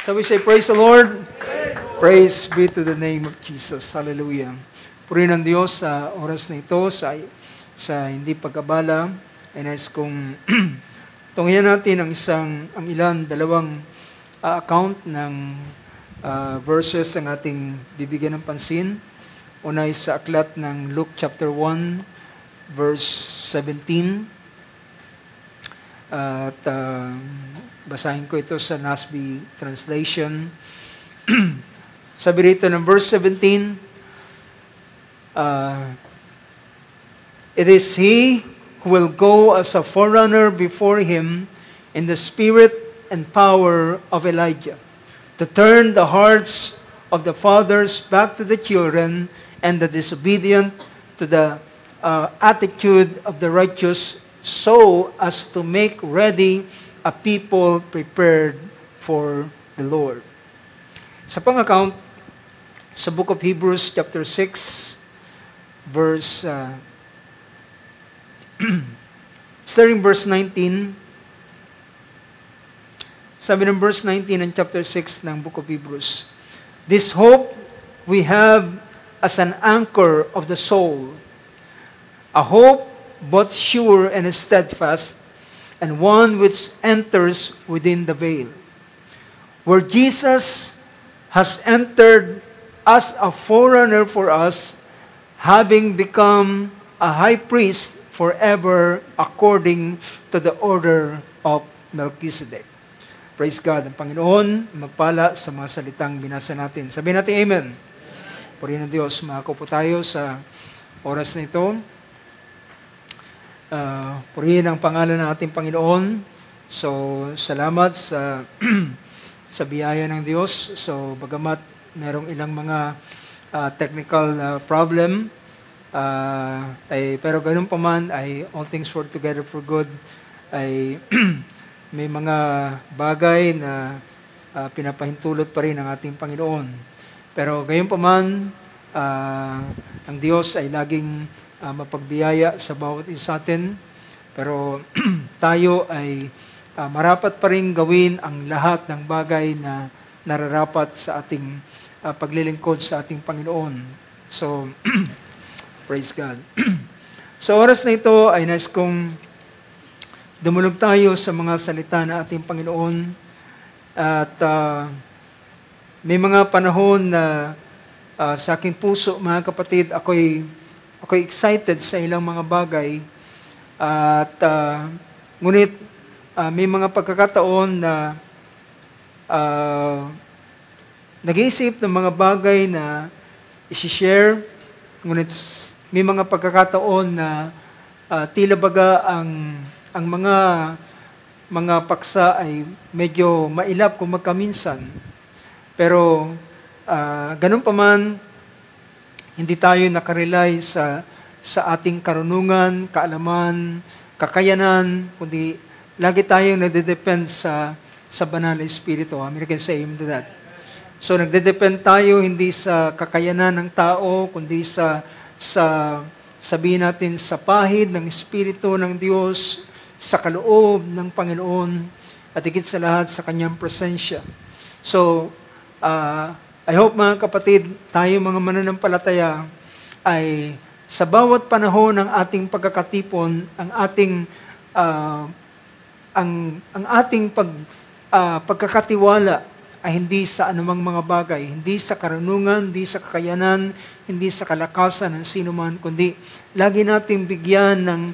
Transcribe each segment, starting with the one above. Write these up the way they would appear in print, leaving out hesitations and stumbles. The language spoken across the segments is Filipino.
So we say, praise the Lord. Praise be to the name of Jesus. Hallelujah. Purihin ang Diyos sa oras na ito, sa hindi pagkabala. Ay nais kong tunghayan natin ang dalawang account ng verses ang ating bibigyan ng pansin. Una ay sa aklat ng Luke chapter 1, verse 17. At basahin ko ito sa NASB translation. Sabi rito ng verse 17, it is He who will go as a forerunner before Him in the spirit and power of Elijah, to turn the hearts of the fathers back to the children and the disobedient to the attitude of the righteous, so as to make ready a people prepared for the Lord. Sa pang-account, sa book of Hebrews chapter 6, verse starting verse 19, sabi ng verse 19 ng chapter 6 ng book of Hebrews, this hope we have as an anchor of the soul, a hope both sure and steadfast, and one which enters within the veil, where Jesus has entered as a forerunner for us, having become a high priest forever according to the order of Melchizedek. Praise God. Ang Panginoon magpala sa mga salitang binasa natin. Sabihin natin amen. Purihin ng Diyos, makapo po tayo sa oras na ito. Purihin ang pangalan ng ating Panginoon. So, salamat sa sa biyaya ng Diyos. So, bagamat merong ilang mga technical problem, pero ganun pa man, all things work together for good, ay may mga bagay na pinapahintulot pa rin ng ating Panginoon. Pero gayon pa man, ang Diyos ay laging mapagbiyaya sa bawat isa atin. Pero tayo ay marapat pa rin gawin ang lahat ng bagay na nararapat sa ating paglilingkod sa ating Panginoon. So, praise God. Sa oras na ito ay nais kong dumulog tayo sa mga salita ng ating Panginoon. At may mga panahon na sa aking puso, mga kapatid, ako'y excited sa ilang mga bagay. At ngunit may mga pagkakataon na nag-iisip ng mga bagay na isi-share, ngunit may mga pagkakataon na tila baga ang mga paksa ay medyo mailap kung magkaminsan. Pero ganun pa man, hindi tayo nakarely sa ating karunungan, kaalaman, kakayanan, kundi lagi tayong nagde-depend sa banal na Espiritu. American say amen to that. So nagde-depend tayo hindi sa kakayanan ng tao, kundi sa sabihin natin sa pahid ng Espiritu ng Diyos, sa kaloob ng Panginoon, at higit sa lahat sa Kanyang presensya. So, I hope mga kapatid, tayo mga mananampalataya ay sa bawat panahon ng ating pagkakatipon, ang ating pagkakatiwala ay hindi sa anumang mga bagay, hindi sa karunungan, hindi sa kakayanan, hindi sa kalakasan ng sinuman, kundi lagi nating bigyan ng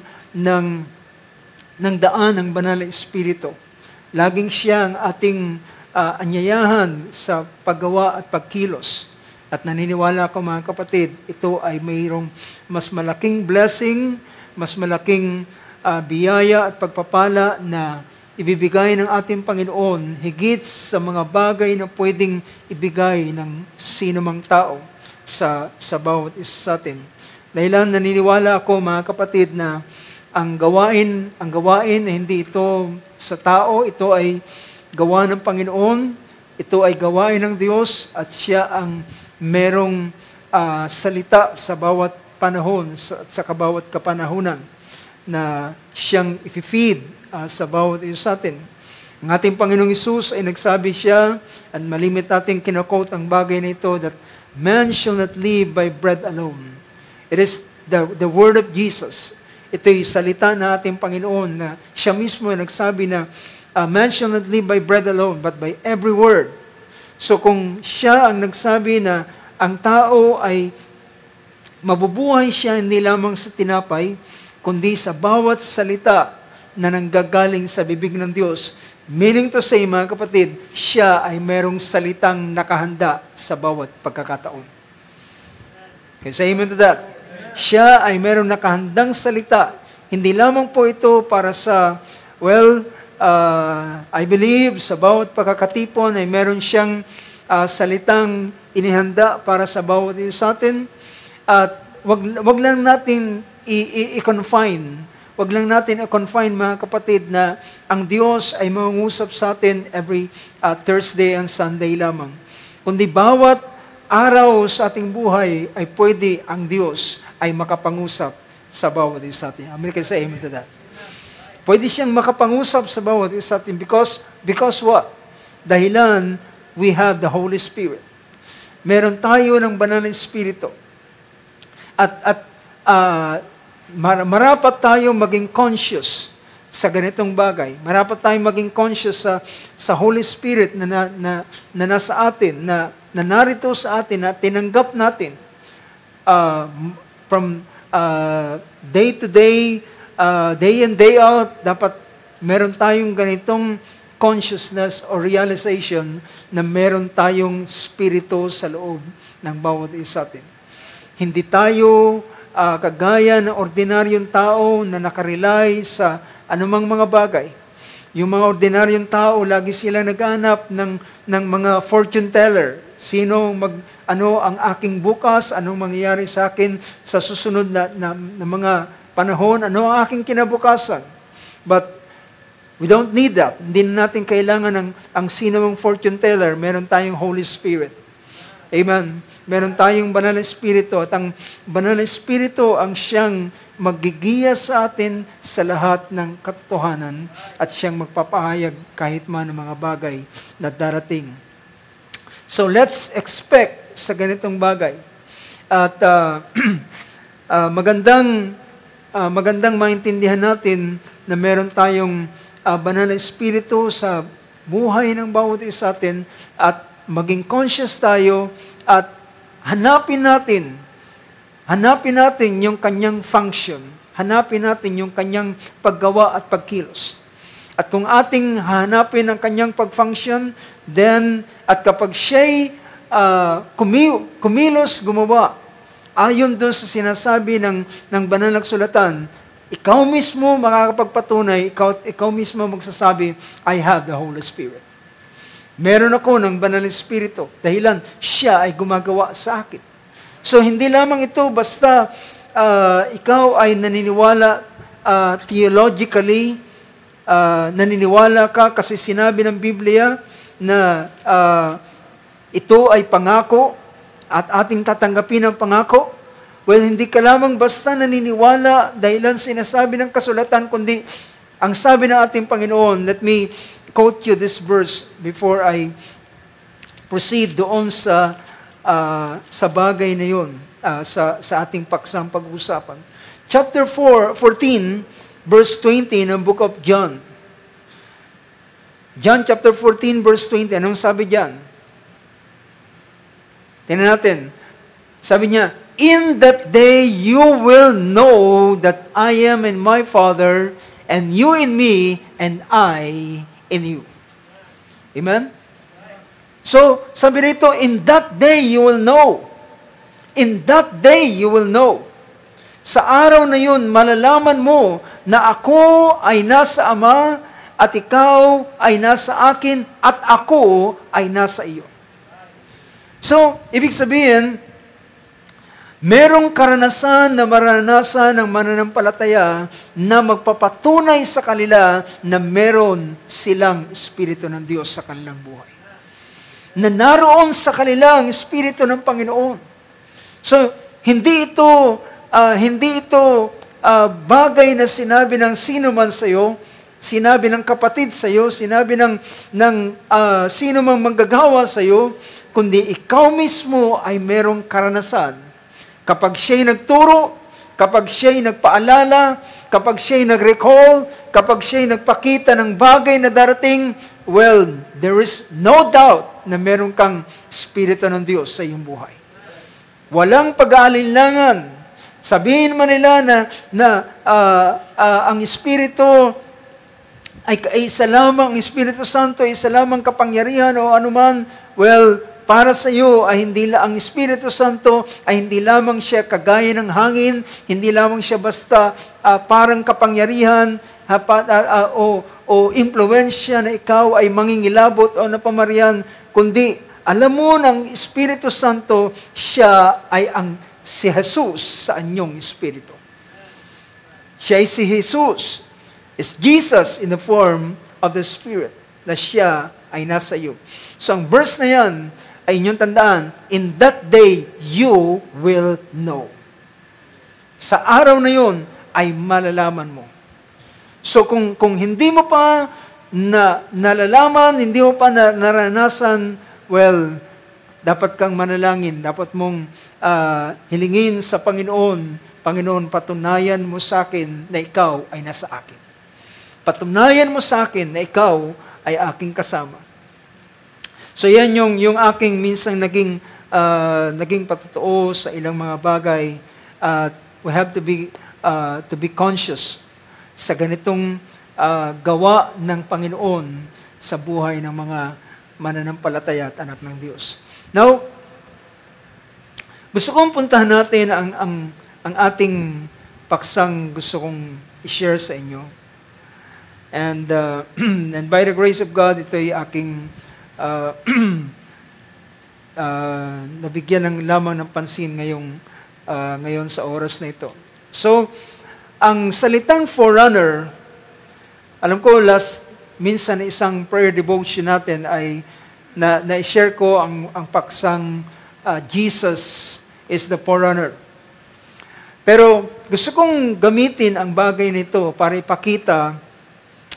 daan ng banal na Espiritu. Laging siya ang ating anyayahan sa paggawa at pagkilos. At naniniwala ako mga kapatid, ito ay mayroong mas malaking blessing, mas malaking biyaya at pagpapala na ibibigay ng ating Panginoon higit sa mga bagay na pwedeng ibigay ng sinumang tao sa bawat isa sa atin. Dahilan naniniwala ako mga kapatid na ang gawain na hindi ito sa tao, ito ay gawa ng Panginoon, ito ay gawain ng Diyos at siya ang merong salita sa bawat panahon, sa bawat kapanahunan na siyang i-feed sa bawat isa sa atin. Ang ating Panginoong Hesus ay nagsabi siya, at malimit natin kinoquote ang bagay na ito, that man shall not live by bread alone. It is the word of Jesus. Ito yung salita na ating Panginoon na siya mismo ay nagsabi na man shall not live by bread alone, but by every word. So kung siya ang nagsabi na ang tao ay mabubuhay siya hindi lamang sa tinapay, kundi sa bawat salita na nanggagaling sa bibig ng Diyos. Meaning to say, mga kapatid, siya ay merong salitang nakahanda sa bawat pagkakataon. Okay, say amen to that. Siya ay merong nakahandang salita. Hindi lamang po ito para sa, I believe, sa bawat pagkakatipon ay meron siyang salitang inihanda para sa bawat isa sa atin. At wag lang natin i-confine. Wag lang natin i-confine, mga kapatid, na ang Diyos ay mangungusap sa atin every Thursday and Sunday lamang. Kundi bawat araw sa ating buhay ay pwede ang Diyos ay makapangusap sa bawat isa sa atin. Amen kayo sa amen to that. Pwede siyang makapangusap sa bawat isa sa atin because what? Dahilan, we have the Holy Spirit. Meron tayo ng banal na Espiritu. At marapat tayo maging conscious sa ganitong bagay. Marapat tayo maging conscious sa Holy Spirit na nasa atin, na narito sa atin, na tinanggap natin from day to day, day in, day out. Dapat meron tayong ganitong consciousness or realization na meron tayong spirito sa loob ng bawat isa atin. Hindi tayo kagaya ng ordinaryong tao na nakarely sa anumang mga bagay. Yung mga ordinaryong tao, lagi sila naghanap ng mga fortune teller. Ano ang aking bukas, anong mangyayari sa akin sa susunod na mga panahon, ano ang aking kinabukasan. But we don't need that. Hindi na natin kailangan ang sinong fortune teller. Meron tayong Holy Spirit. Amen. Meron tayong banal na Espiritu at ang banal na Espiritu ang siyang maggigiya sa atin sa lahat ng katotohanan at siyang magpapahayag kahit man ng mga bagay na darating. So let's expect sa ganitong bagay. At magandang maintindihan natin na meron tayong banal na Espiritu sa buhay ng bawat isa atin at maging conscious tayo at hanapin natin yung kanyang function. Hanapin natin yung kanyang paggawa at pagkilos. At kung ating hanapin ang kanyang pag-function, then, at kapag siya'y kumilos, gumawa, ayon doon sa sinasabi ng banal na kasulatan, ikaw mismo makakapagpatunay, ikaw mismo magsasabi, I have the Holy Spirit. Meron ako ng banal na Espiritu. Dahilan, siya ay gumagawa sa akin. So, hindi lamang ito basta ikaw ay naniniwala theologically, naniniwala ka kasi sinabi ng Biblia na ito ay pangako at ating tatanggapin ang pangako. Well, hindi ka lamang basta naniniwala dahilan sinasabi ng kasulatan, kundi ang sabi ng ating Panginoon, let me quote you this verse before I proceed doon sa bagay na yun, sa ating paksang pag-usapan. Chapter 14, verse 20 ng book of John. John chapter 14, verse 20. Anong sabi diyan? Tingnan natin. Sabi niya, in that day you will know that I am in my Father, and you in me, and I in you. Amen? So, sabi rito, in that day you will know. In that day you will know. Sa araw na yun, malalaman mo na ako ay nasa Ama at ikaw ay nasa akin at ako ay nasa iyo. So, ibig sabihin, merong karanasan na maranasan ng mananampalataya na magpapatunay sa kanila na meron silang Espiritu ng Diyos sa kanilang buhay. Na naroon sa kanila ang Espiritu ng Panginoon. So, hindi ito bagay na sinabi ng sino man sa iyo. sinabi ng kapatid sa iyo, sinabi ng sino mang manggagawa sa iyo, kundi ikaw mismo ay merong karanasan. Kapag siya'y nagturo, kapag siya'y nagpaalala, kapag siya'y nag-recall, kapag siya'y nagpakita ng bagay na darating, well, there is no doubt na meron kang Espiritu ng Diyos sa iyong buhay. Walang pag-aalinlangan. Sabihin man nila na ang Espiritu ay isa lamang, ang Espiritu Santo ay isa lamang kapangyarihan o anuman, well, para sa iyo ay hindi lang ang Espiritu Santo ay hindi lamang siya kagaya ng hangin, hindi lamang siya basta parang kapangyarihan o impluwensya na ikaw ay mangingilabot o napamarihan, kundi alam mo ng Espiritu Santo, siya ay si Jesus sa anyong Espiritu. Siya ay si Jesus. It's Jesus in the form of the Spirit na siya ay nasa iyo. So ang verse na yan ay inyong tandaan, in that day you will know. Sa araw na yon ay malalaman mo. So kung hindi mo pa nalalaman, hindi mo pa naranasan, well, dapat kang manalangin, dapat mong hilingin sa Panginoon, Panginoon, patunayan mo sa akin na ikaw ay nasa akin. Patunayan mo sa akin na ikaw ay aking kasama. So yan yung aking minsang naging patotoo sa ilang mga bagay. We have to be conscious sa ganitong gawa ng Panginoon sa buhay ng mga mananampalataya at anak ng Diyos. Now, gusto kong puntahan natin ang ating paksang gusto kong i-share sa inyo. And by the grace of God, ito ay aking nabigyan ng lamang ng pansin ngayon sa oras na ito. So, ang salitang forerunner, alam ko minsan isang prayer devotion natin ay na-share ko ang paksang Jesus is the forerunner. Pero gusto kong gamitin ang bagay nito para ipakita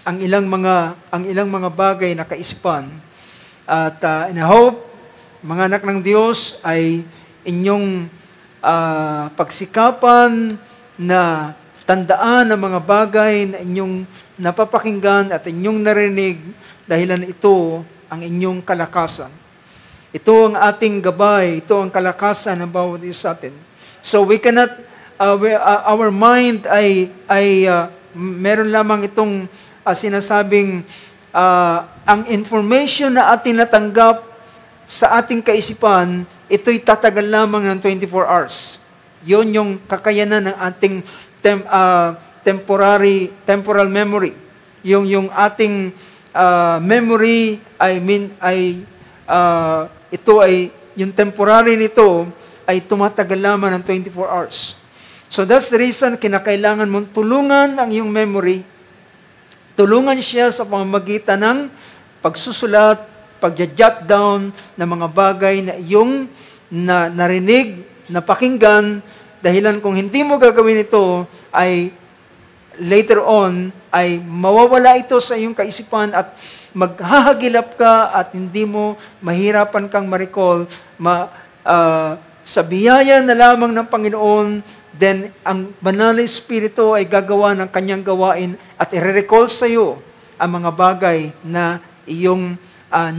ang ilang mga bagay na kaisipan. At and I hope, mga anak ng Diyos, ay inyong pagsikapan na tandaan ang mga bagay na inyong napapakinggan at inyong narinig, dahilan ito ang inyong kalakasan. Ito ang ating gabay, ito ang kalakasan ng bawat isa sa atin. So we cannot, our mind ay meron lamang itong sinasabing ang information na ating natanggap sa ating kaisipan, ito'y tatagal lamang ng 24 hours. Yun yung kakayanan ng ating temporal memory. Yung ating memory, yung temporary nito ay tumatagal lamang ng 24 hours. So that's the reason kinakailangan mong tulungan ang iyong memory. Tulungan siya sa pamamagitan ng pagsusulat, pag-jot down ng mga bagay na iyong narinig, napakinggan, dahilan kung hindi mo gagawin ito, ay later on, ay mawawala ito sa iyong kaisipan at maghahagilap ka at hindi mo mahirapan kang ma-recall, sa biyaya na lamang ng Panginoon, then ang banal na Espiritu ay gagawa ng kanyang gawain at i-recall sa iyo ang mga bagay na iyong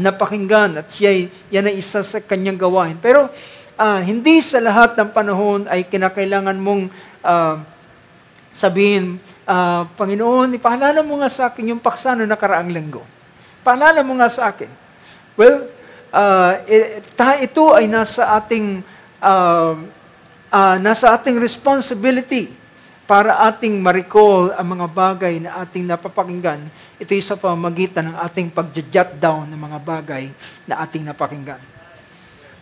napakinggan at yan ay isa sa kanyang gawain. Pero hindi sa lahat ng panahon ay kinakailangan mong sabihin, Panginoon, ipaalala mo nga sa akin yung paksa na nakaraang linggo. Paalala mo nga sa akin. Well, ito ay nasa ating responsibility para ating ma-recall ang mga bagay na ating napapakinggan. Ito ay sa pamamagitan ng ating pag-jot down ng mga bagay na ating napakinggan.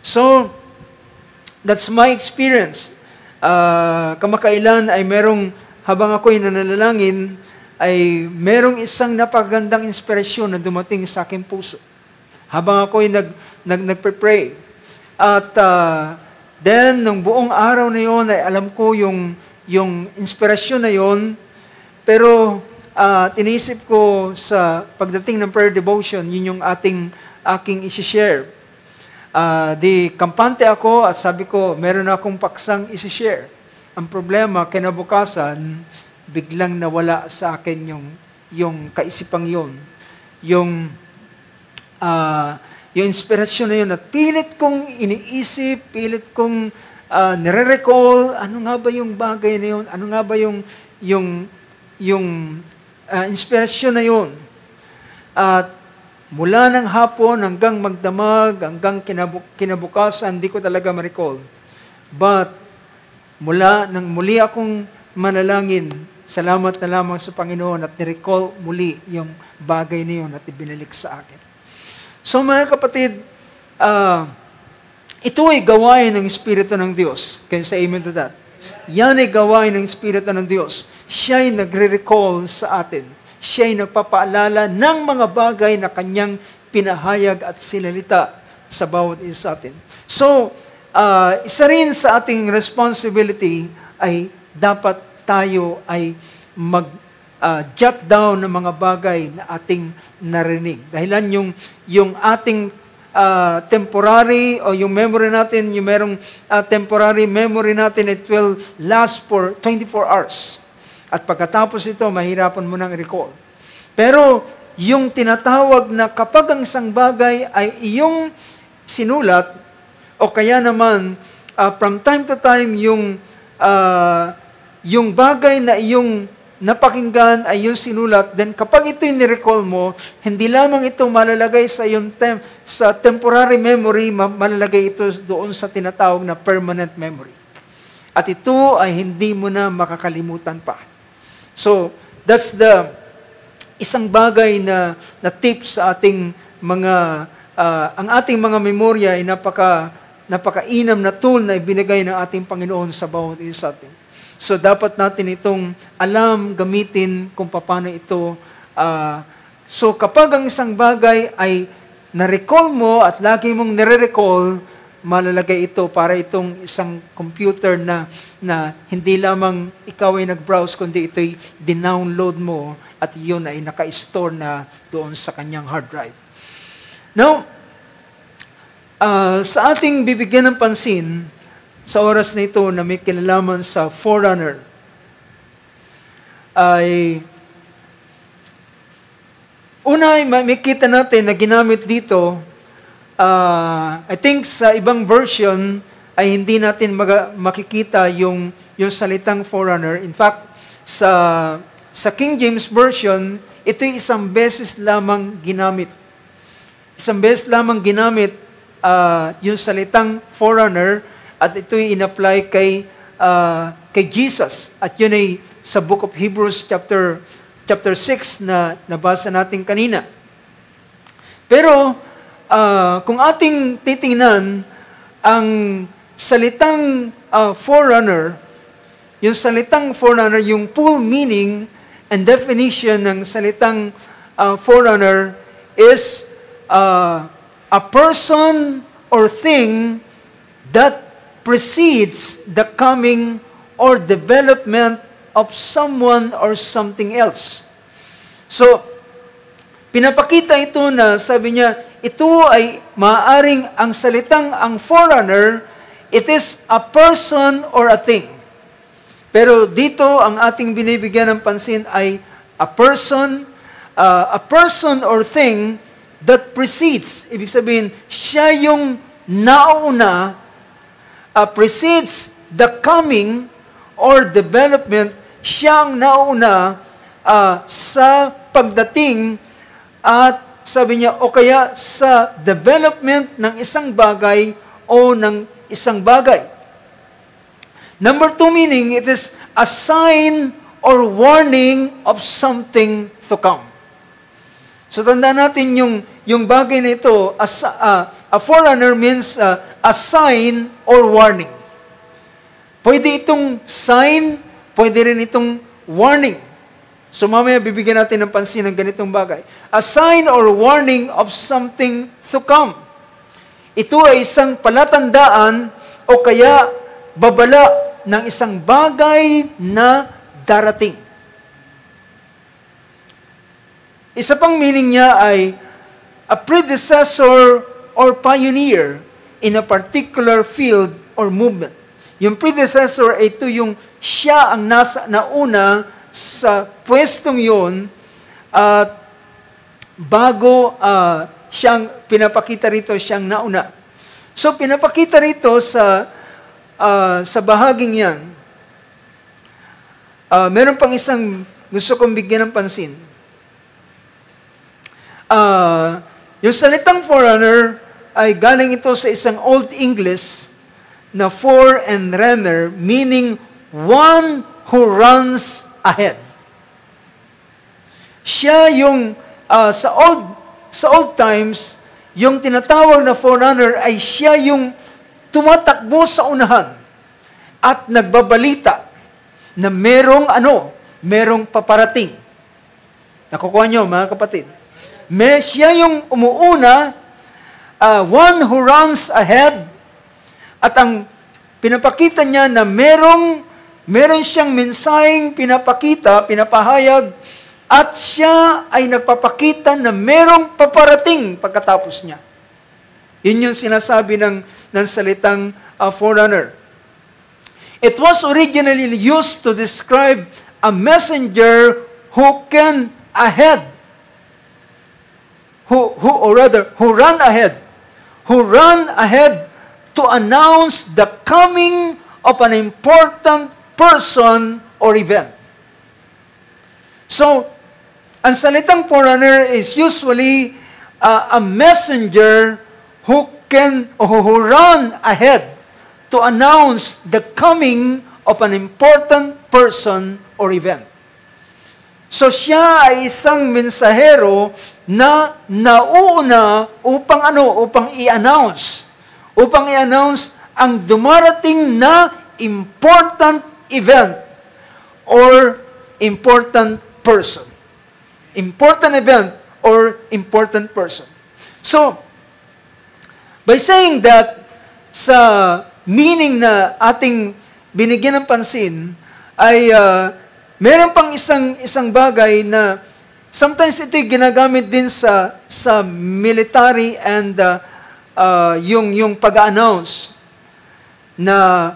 So, that's my experience. Kamakailan ay habang ako'y nananalangin, ay merong isang napagandang inspirasyon na dumating sa aking puso. Habang ako'y nagpe-pray. At then, nung buong araw na yon, ay alam ko yung inspirasyon na yon, pero tinisip ko sa pagdating ng prayer devotion, yun yung aking isi-share. Di kampante ako at sabi ko, meron akong paksang isi-share. Ang problema, kinabukasan, biglang nawala sa akin yung kaisipang yun. Yung inspirasyon na yun at pilit kong iniisip, pilit kong nire-recall, ano nga ba yung bagay na yun? Ano nga ba yung inspirasyon na yun? At mula ng hapon hanggang magdamag, hanggang kinabukasan, hindi ko talaga ma-recall. But nang muli akong manalangin, salamat na lamang sa Panginoon at ni-recall muli yung bagay na yun at ibinalik sa akin. So mga kapatid, ito ay gawain ng Espiritu ng Diyos. Can you say amen to that? Yan ay gawain ng Espiritu ng Diyos. Siya ay nagre-recall sa atin. Siya ay nagpapaalala ng mga bagay na kanyang pinahayag at sinalita sa bawat isa sa atin. So, isa rin sa ating responsibility ay dapat tayo ay jot down ng mga bagay na ating narinig. Dahilan yung ating temporary o yung memory natin, yung merong temporary memory natin, it will last for 24 hours. At pagkatapos ito, mahirapan mo nang recall. Pero yung tinatawag na kapag ang isang bagay ay iyong sinulat, o kaya naman, from time to time, yung bagay na iyong napakinggan ay yung sinulat, then kapag ito'y ni-recall mo, hindi lamang ito malalagay sa iyong sa temporary memory, malalagay ito doon sa tinatawag na permanent memory. At ito ay hindi mo na makakalimutan pa. So, that's the isang bagay na tip sa ating ang ating mga memorya ay napakainam na tool na ibinigay ng ating Panginoon sa bawat isa atin. So, dapat natin itong alam, gamitin kung paano ito. So, kapag ang isang bagay ay na-recall mo at lagi mong nire-recall, malalagay ito para itong isang computer na hindi lamang ikaw ay nag-browse, kundi ito'y dinownload mo at yun ay naka-store na doon sa kanyang hard drive. Now, sa ating bibigyan ng pansin, sa oras na ito na may kinalaman sa Forerunner, ay una ay makikita natin na ginamit dito, I think sa ibang version ay hindi natin makikita yung salitang Forerunner. In fact, sa King James Version, ito'y isang beses lamang ginamit. Isang beses lamang ginamit yung salitang Forerunner, at ito'y in-apply kay Jesus. At yun ay sa Book of Hebrews chapter 6 na nabasa natin kanina. Pero kung ating titingnan ang salitang Forerunner, yung salitang Forerunner, yung full meaning and definition ng salitang Forerunner is a person or thing that precedes the coming or development of someone or something else. So, pinapakita ito na sabi niya, ito ay maaaring ang Forerunner, it is a person or a thing. Pero dito, ang ating binibigyan ng pansin ay a person or thing that precedes. Ibig sabihin, siya yung nauna, precedes the coming or development, siyang nauna sa pagdating at sabi niya, o kaya sa development ng isang bagay o ng isang bagay. Number 2 meaning, it is a sign or warning of something to come. So tandaan natin yung bagay na ito, a forerunner means a sign or warning. Pwede itong sign, pwede rin itong warning. So mamaya bibigyan natin ng pansin ng ganitong bagay. A sign or warning of something to come. Ito ay isang palatandaan o kaya babala ng isang bagay na darating. Isa pang meaning niya ay a predecessor or pioneer in a particular field or movement. Yung predecessor, ito yung siya ang nauna sa pwestong yun at bago siyang pinapakita rito, siyang nauna. So, pinapakita rito sa bahaging yan. Meron pang isang gusto kong bigyan ng pansin. Yung salitang forerunner ay galing ito sa isang Old English na for and runner, meaning one who runs ahead. Siya yung, sa old times, yung tinatawag na forerunner ay siya yung tumatakbo sa unahan at nagbabalita na merong paparating. Nakukuha nyo, mga kapatid. Siya yung umuuna, one who runs ahead, at ang pinapakita niya na meron siyang mensaheng pinapahayag, at siya ay nagpapakita na merong paparating pagkatapos niya. Yun yung sinasabi ng salitang forerunner. It was originally used to describe a messenger who can ahead, who run ahead to announce the coming of an important person or event. So, ang salitang forerunner is usually a messenger who run ahead to announce the coming of an important person or event. So siya ay isang mensahero na nauna upang i-announce ang dumarating na important event or important person. Important event or important person. So, by saying that, sa meaning na ating binigyan ng pansin, ay meron pang isang bagay na sometimes ito'y ginagamit din sa military and yung pag-announce na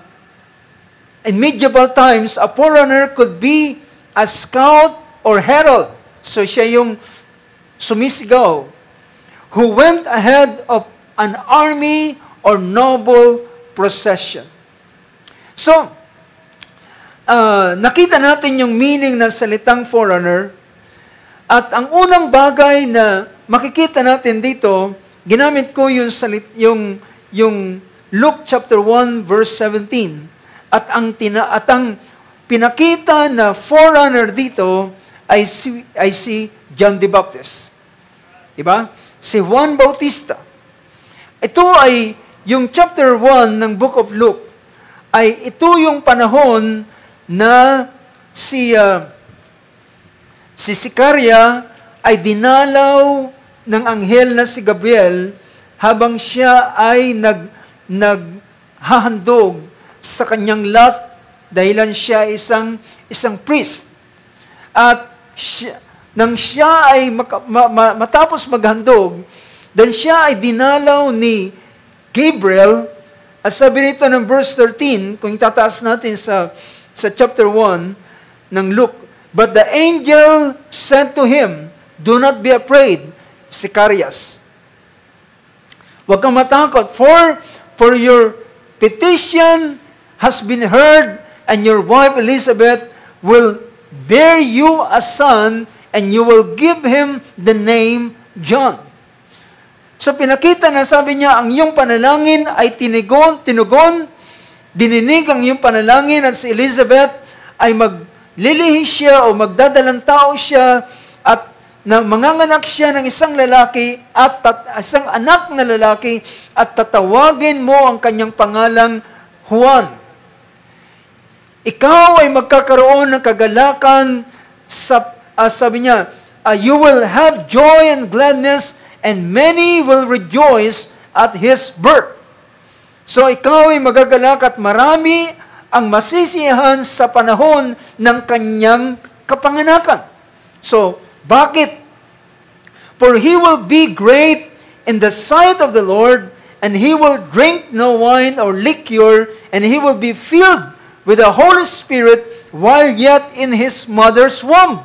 in medieval times, a forerunner could be a scout or herald. So siya yung sumisigaw who went ahead of an army or noble procession. So, nakita natin yung meaning ng salitang forerunner, at ang unang bagay na makikita natin dito, ginamit ko yung Luke chapter 1 verse 17, at ang pinakita na forerunner dito ay si John the Baptist. Diba? Si Juan Bautista. Ito ay yung chapter 1 ng book of Luke, ay ito yung panahon na si Sicaria ay dinalaw ng anghel na si Gabriel habang siya ay naghahandog sa kanyang lot dahilan siya isang priest. At nang siya ay matapos maghandog, then siya ay dinalaw ni Gabriel, at sabi nito ng verse 13, kung itataas natin sa chapter 1 ng Luke, but the angel said to him, do not be afraid, Sicarius. Huwag kang matakot, for your petition has been heard, and your wife Elizabeth will bear you a son, and you will give him the name John. So pinakita na sabi niya, ang iyong panalangin ay tinugon, dininig ang iyong panalangin, at si Elizabeth ay maglilihi siya o magdadalang tao siya, at manganganak siya ng isang lalaki at isang anak na lalaki, at tatawagin mo ang kanyang pangalang Juan. Ikaw ay magkakaroon ng kagalakan sabi niya, you will have joy and gladness, and many will rejoice at his birth. So ikaw ay magagalak at marami ang masisiyahan sa panahon ng kanyang kapanganakan. So, bakit For he will be great in the sight of the Lord, and he will drink no wine or liquor, and he will be filled with the Holy Spirit while yet in his mother's womb.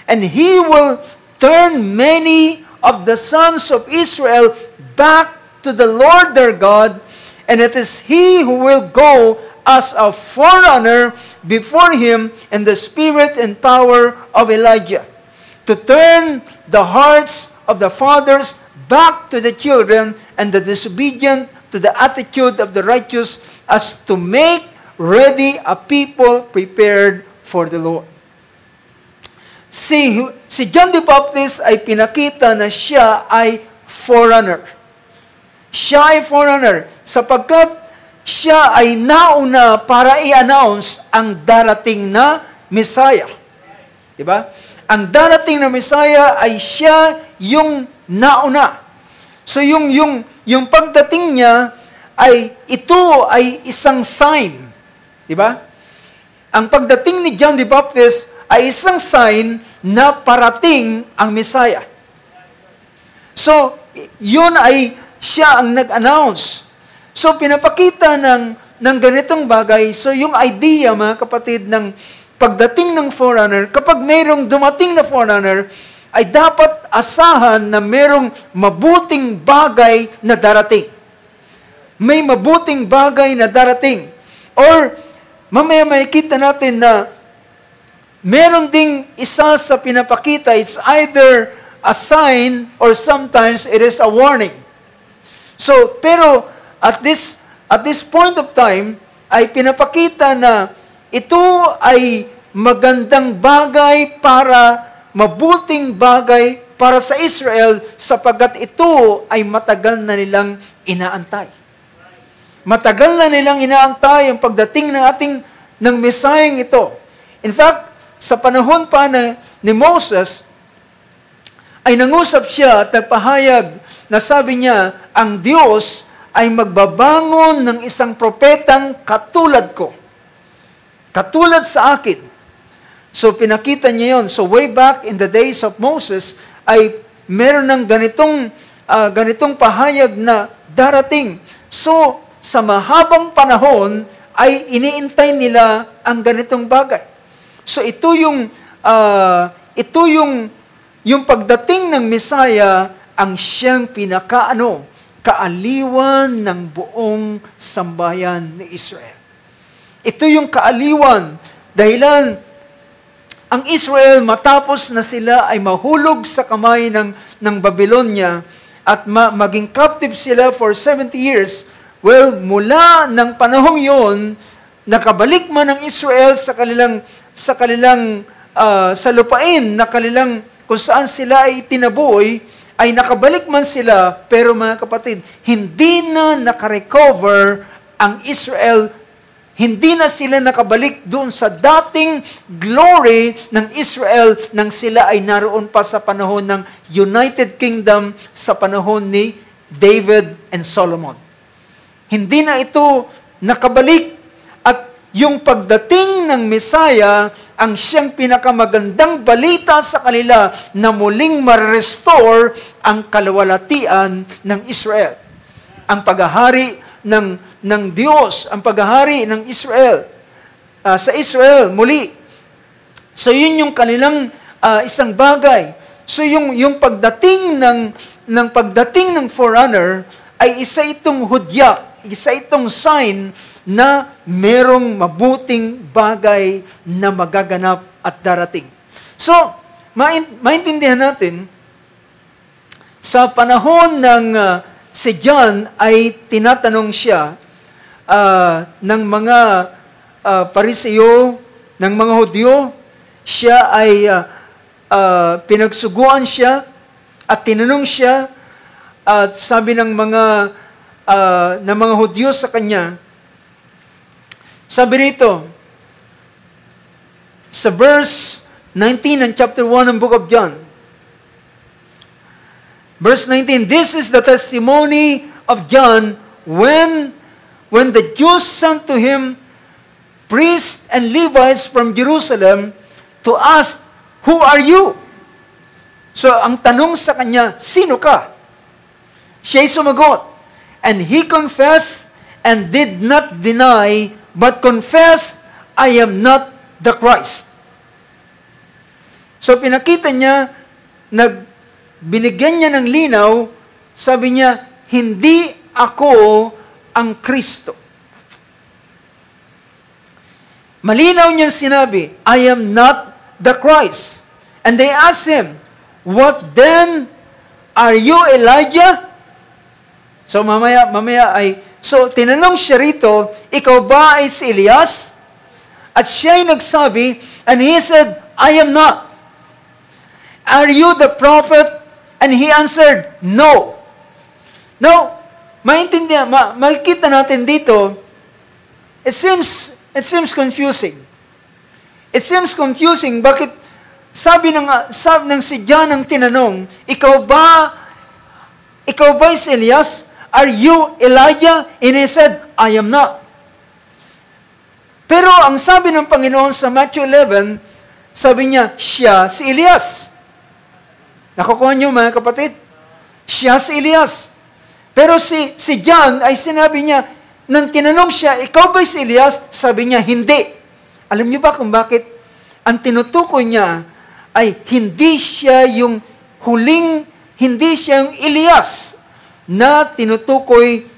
And he will turn many of the sons of Israel back to the Lord their God, and it is he who will go as a forerunner before him in the spirit and power of Elijah, to turn the hearts of the fathers back to the children, and the disobedient to the attitude of the righteous, as to make ready a people prepared for the Lord. Si John the Baptist ay pinakita na siya ay forerunner. Siya ay forerunner sapagkat siya ay nauna para i-announce ang darating na Messiah. Diba? Ang darating na Messiah ay siya yung nauna. So yung pagdating niya ay ito ay isang sign. Diba? Ang pagdating ni John the Baptist ay isang sign na parating ang Messiah. So, yun ay siya ang nag-announce. So, pinapakita ng ganitong bagay. So, yung idea, mga kapatid, ng pagdating ng forerunner, kapag mayroong dumating na forerunner, ay dapat asahan na mayroong mabuting bagay na darating. May mabuting bagay na darating. Or, mamaya makikita natin na meron ding isa sa pinapakita, it's either a sign or sometimes it is a warning. So, pero at this point of time, ay pinapakita na ito ay magandang bagay para, mabuting bagay para sa Israel sapagkat ito ay matagal na nilang inaantay. Matagal na nilang inaantay ang pagdating ng Messiah ito. In fact, sa panahon pa ni Moses, ay nangusap siya at nagpahayag na sabi niya, ang Diyos ay magbabangon ng isang propetang katulad ko. Katulad sa akin. So, pinakita niya yon. So, way back in the days of Moses, ay meron ng ganitong pahayag na darating. So, sa mahabang panahon, ay iniintay nila ang ganitong bagay. So, ito yung pagdating ng Messiah, ang siyang kaaliwan ng buong sambayan ni Israel. Ito yung kaaliwan, dahilan ang Israel matapos na sila ay mahulog sa kamay ng Babylonia at maging captive sila for 70 years. Well, mula ng panahong yon, nakabalik man ang Israel sa lupain na kanilang kung saan sila ay tinaboy, ay nakabalik man sila, pero mga kapatid, hindi na nakarecover ang Israel, hindi na sila nakabalik doon sa dating glory ng Israel nang sila ay naroon pa sa panahon ng United Kingdom, sa panahon ni David and Solomon. Hindi na ito nakabalik. At yung pagdating ng Messiah, ang siyang pinakamagandang balita sa kanila na muling ma-restore ang kalwalatian ng Israel. Ang paghahari ng Diyos, ang paghahari ng Israel, sa Israel muli. So yun yung kanilang isang bagay. So yung pagdating ng forerunner ay isa itong hudya, isa itong sign na merong mabuting bagay na magaganap at darating. So, maintindihan natin, sa panahon ng si John ay tinatanong siya ng mga Pariseo, ng mga Hudyo, siya ay pinagsuguan siya at tinanong siya at sabi ng mga Hudyo sa kanya, sabi rito, sa verse 19 ng chapter 1 ng book of John, verse 19, this is the testimony of John when the Jews sent to him priests and Levites from Jerusalem to ask, who are you? So, ang tanong sa kanya, sino ka? Siya'y sumagot, and he confessed and did not deny, but confessed, I am not the Christ. So, pinakita niya, binigyan niya ng linaw, sabi niya, hindi ako ang Kristo. Malinaw niyang sinabi, I am not the Christ. And they asked him, what then? Are you Elijah? So mamaya so tinanong siya rito, ikaw ba ay si Elias? At siya'y nagsabi, and he said, I am not. Are you the prophet? And he answered, no. Now, makikita natin dito, it seems confusing. It seems confusing. Bakit sabi ng si John ang tinanong, ikaw ba si Elias? Are you Elijah? And he said, I am not. Pero ang sabi ng Panginoon sa Matthew 11, sabi niya, siya si Elias. Nakukuha niyo mga kapatid? Siya si Elias. Pero si John ay sinabi niya, nang tinanong siya, ikaw ba si Elias? Sabi niya, hindi. Alam niyo ba kung bakit? Ang tinutukoy niya ay hindi siya yung Elias na tinutukoy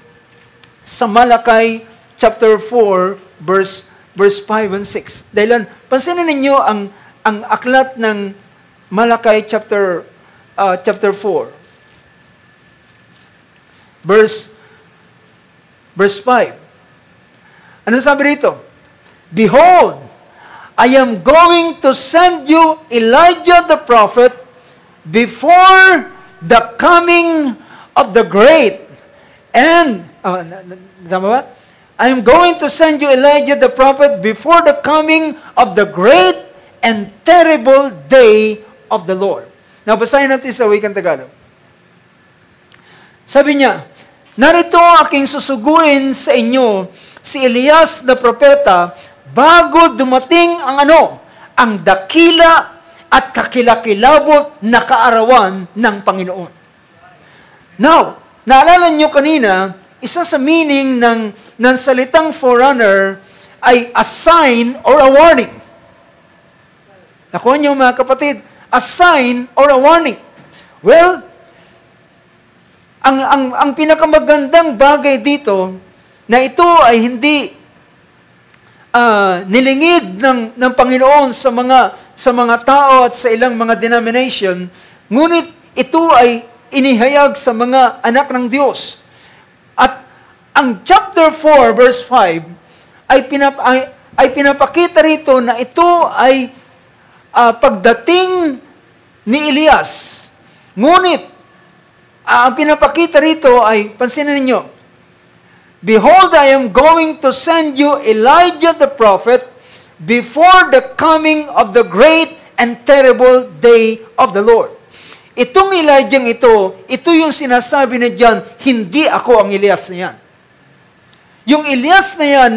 sa Malakay chapter 4 verse 5 and 6. Dahil pansinin ninyo ang aklat ng Malakay chapter 4 verse 5. Ano sabi rito? Behold, I am going to send you Elijah the prophet before the coming of the great. And, tama ba? I am going to send you Elijah the prophet before the coming of the great and terrible day of the Lord. Now, basahin natin sa wikang Tagalog. Sabi niya, narito aking susuguin sa inyo si Elias na propeta bago dumating ang dakila at kakilakilabot na kaarawan ng Panginoon. Now, naalala nyo kanina, isa sa meaning ng salitang forerunner ay a sign or a warning. Nakuha nyo mga kapatid, a sign or a warning. Well, ang pinakamagandang bagay dito na ito ay hindi nilingid ng Panginoon sa mga tao at sa ilang mga denomination, ngunit ito ay inihayag sa mga anak ng Diyos. At ang chapter 4 verse 5 ay pinapakita rito na ito ay pagdating ni Elias. Ngunit ang pinapakita rito ay, pansinin ninyo, behold, I am going to send you Elijah the prophet before the coming of the great and terrible day of the Lord. Itong Elijah ito yung sinasabi ni John, hindi ako ang Elias na yan. Yung Elias na yan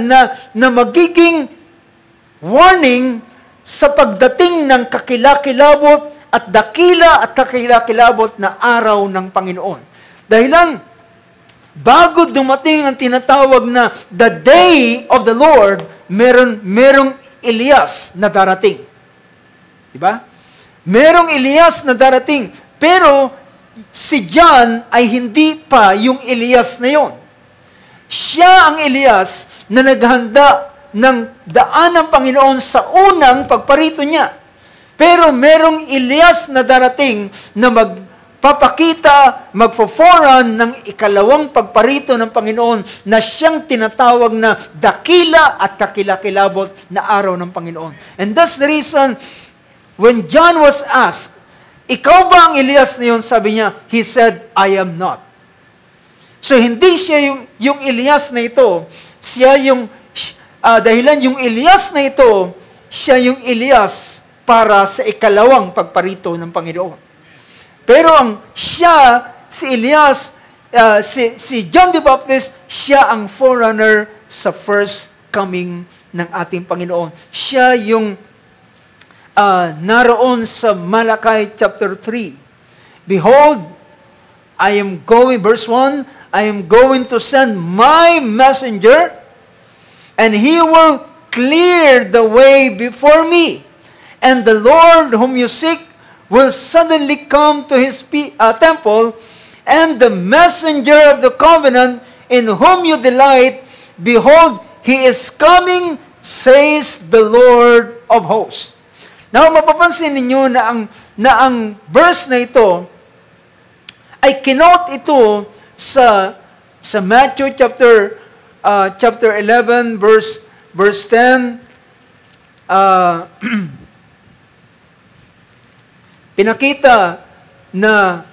na magiging warning sa pagdating ng kakilakilabot at dakila at kakilakilabot na araw ng Panginoon. Dahilan, bago dumating ang tinatawag na the day of the Lord, merong Elias na darating. Diba? Merong Elias na darating. Pero si John ay hindi pa yung Elias na yon. Siya ang Elias na naghanda ng daan ng Panginoon sa unang pagparito niya. Pero merong Elias na darating na magpapakita, magpo-forerun ng ikalawang pagparito ng Panginoon na siyang tinatawag na dakila at kakilakilabot na araw ng Panginoon. And that's the reason when John was asked, ikaw ba ang Elias na yun? Sabi niya, he said, I am not. So hindi siya yung Elias na ito, siya yung dahilan yung Elias na ito, siya yung Elias para sa ikalawang pagparito ng Panginoon. Pero si Elias, si John the Baptist, siya ang forerunner sa first coming ng ating Panginoon. Siya yung naroon sa Malakay chapter 3. Behold, I am going, verse 1, I am going to send my messenger, and he will clear the way before me. And the Lord whom you seek will suddenly come to his temple, and the messenger of the covenant in whom you delight, behold, he is coming, says the Lord of hosts. Now, mapapansin ninyo na ang verse na ito ay kinote ito sa Matthew chapter 11 verse 10. Pinakita na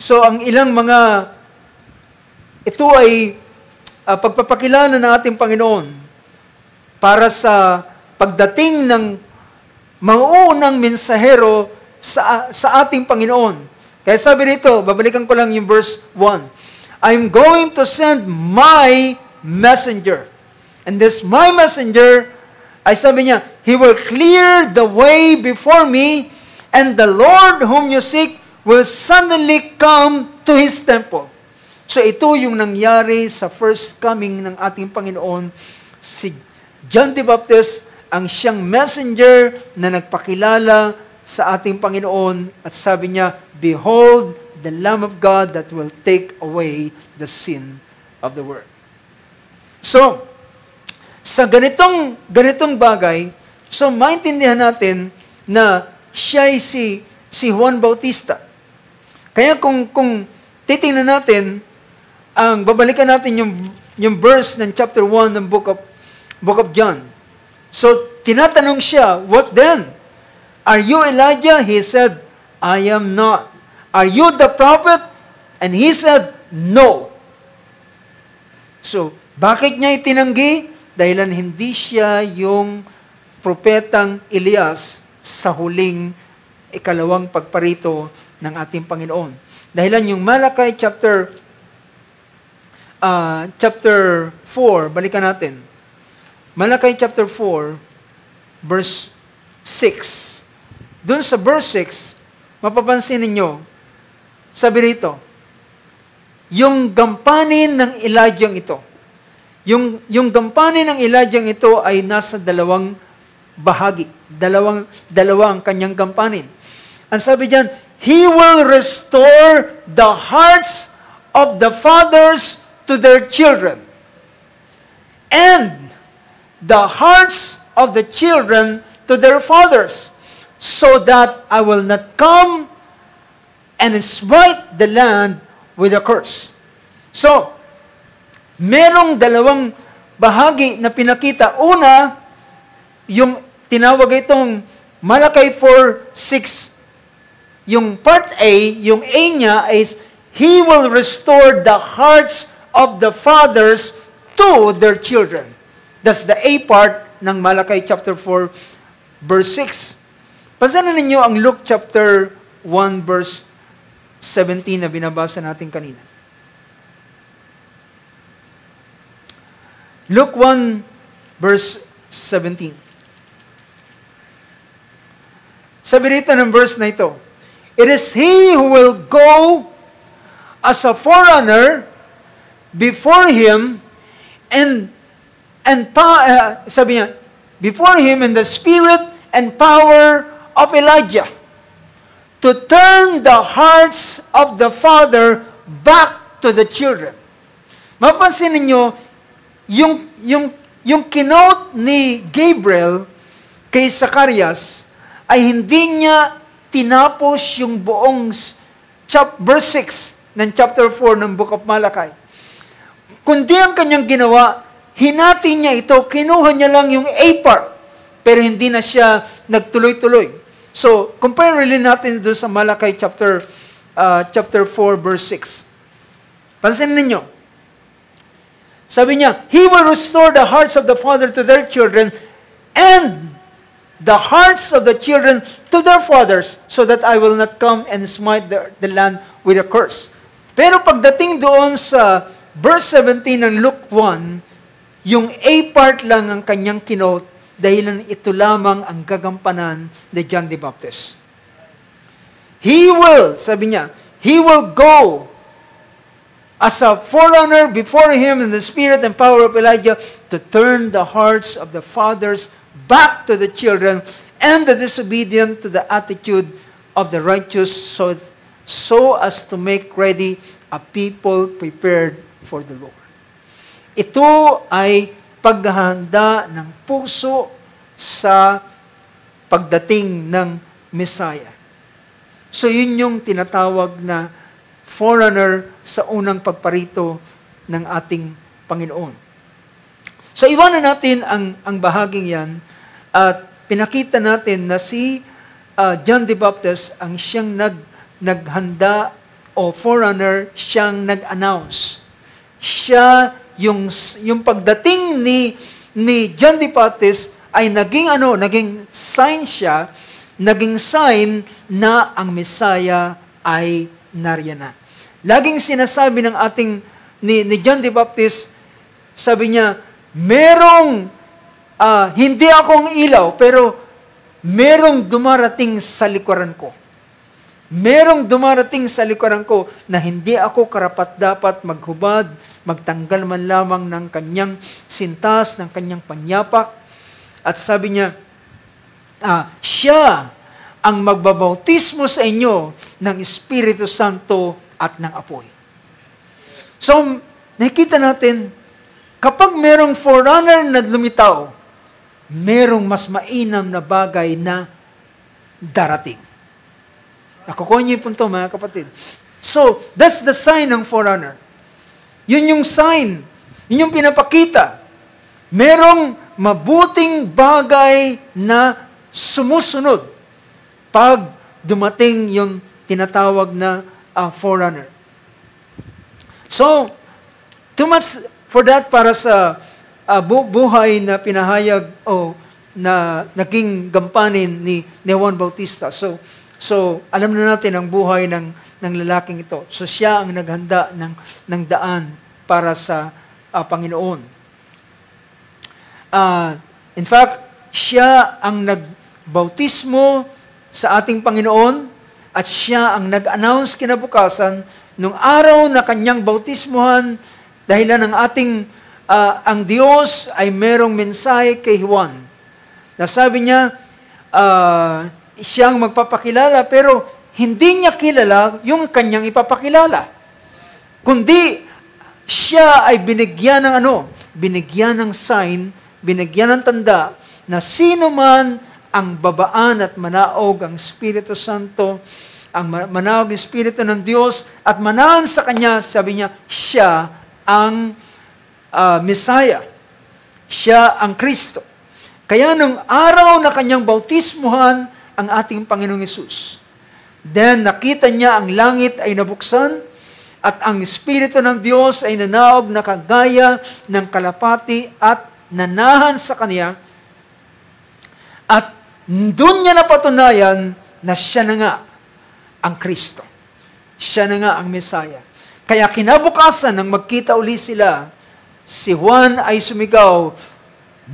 ang ilang mga ito ay pagpapakilala ng ating Panginoon para sa pagdating ng mauunang mensahero sa ating Panginoon. Kaya sabi dito, babalikan ko lang yung verse 1. I'm going to send my messenger. And this my messenger, ay sabi niya, he will clear the way before me, and the Lord whom you seek will suddenly come to his temple. So ito yung nangyari sa first coming ng ating Panginoon. Si John the Baptist ang siyang messenger na nagpakilala sa ating Panginoon at sabi niya, behold, the Lamb of God that will take away the sin of the world. So, sa ganitong bagay, so maintindihan natin na siya ay si Juan Bautista. Kaya kung titingnan natin, babalikan natin yung verse ng chapter 1 ng book of John. So, tinatanong siya, what then? Are you Elijah? He said, I am not. Are you the prophet? And he said, no. So, bakit niya itinanggi? Dahilan hindi siya yung propetang Elias sa huling ikalawang pagparito ng ating Panginoon. Dahilan yung Malakay chapter 4, balikan natin. Malakay chapter 4, verse 6. Doon sa verse 6, mapapansin ninyo, sabi rito, yung gampanin ng Elijah ito, yung gampanin ng Elijah ito ay nasa dalawang bahagi. Dalawang kanyang gampanin. Ang sabi diyan, he will restore the hearts of the fathers to their children, and the hearts of the children to their fathers, so that I will not come and smite the land with a curse. So, merong dalawang bahagi na pinakita. Una, yung tinawag itong Malakay 4:6. Yung part A, yung A niya is, he will restore the hearts of the fathers to their children. That's the A part ng Malakay chapter 4, verse 6. Pasanan ninyo ang Luke chapter 1, verse 17 na binabasa natin kanina. Luke 1, verse 17. Sabi rito ng verse na ito, it is he who will go as a forerunner before him sabi niya, before him in the spirit and power of Elijah, to turn the hearts of the father back to the children. Mapansin ninyo, yung kinote ni Gabriel kay Zacarias ay hindi niya tinapos yung buong verse 6 ng chapter 4 ng book of Malakay. Kundi ang kanyang ginawa, hinati niya ito, kinuha niya lang yung A part, pero hindi na siya nagtuloy-tuloy. So, compare rin natin doon sa Malakay chapter 4, verse 6. Pansin ninyo, sabi niya, he will restore the hearts of the father to their children, and the hearts of the children to their fathers, so that I will not come and smite the land with a curse. Pero pagdating doon sa verse 17 ng Luke 1, yung A part lang ang kanyang kinote, dahilan ito lamang ang gagampanan ni John the Baptist. He will, sabi niya, he will go as a forerunner before him in the spirit and power of Elijah to turn the hearts of the fathers back to the children and the disobedient to the attitude of the righteous so as to make ready a people prepared for the Lord. Ito ay paghahanda ng puso sa pagdating ng Messiah. So yun yung tinatawag na forerunner sa unang pagparito ng ating Panginoon. So iwanan natin ang bahaging yan at pinakita natin na si John the Baptist ang siyang naghanda o forerunner, siyang nag-announce. Siya yung pagdating ni John the Baptist ay naging sign siya, naging sign na ang Messiah ay nariyan na. Laging sinasabi ng ni John the Baptist, sabi niya, merong hindi akong ilaw, pero merong dumarating sa likuran ko. Merong dumarating sa likuran ko na hindi ako karapat-dapat maghubad, magtanggal man lamang ng kanyang sintas, ng kanyang panyapak. At sabi niya, siya ang magbabautismo sa inyo ng Espiritu Santo at ng apoy. So, nakikita natin, kapag merong forerunner na lumitaw, merong mas mainam na bagay na darating. Nakukuha niyo yung punto, mga kapatid. So, that's the sign ng forerunner. Yun yung sign. Yun yung pinapakita. Merong mabuting bagay na sumusunod pag dumating yung tinatawag na forerunner. So, too much for that para sa buhay na pinahayag o na naging gampanin ni Juan Bautista. So alam na natin ang buhay ng lalaking ito. So siya ang naghanda ng daan para sa Panginoon. In fact, siya ang nagbautismo sa ating Panginoon at siya ang nag-announce kinabukasan nung araw na kanyang bautismuhan dahilan ng ang Diyos ay merong mensahe kay Juan. Nasabi niya, siyang magpapakilala, pero hindi niya kilala yung kanyang ipapakilala. Kundi, siya ay binigyan ng binigyan ng sign, binigyan ng tanda, na sino man ang babaan at manaog ang Espiritu Santo, ang manaog ang Espiritu ng Diyos, at manaan sa kanya, sabi niya, siya ang Messiah. Siya ang Kristo. Kaya nung araw na kanyang bautismuhan ang ating Panginoong Hesus, then nakita niya ang langit ay nabuksan at ang Espiritu ng Diyos ay nanaog na kagaya ng kalapati at nanahan sa kanya at doon niya napatunayan na siya na nga ang Kristo. Siya na nga ang Messiah. Kaya kinabukasan nang magkita uli sila, si Juan ay sumigaw,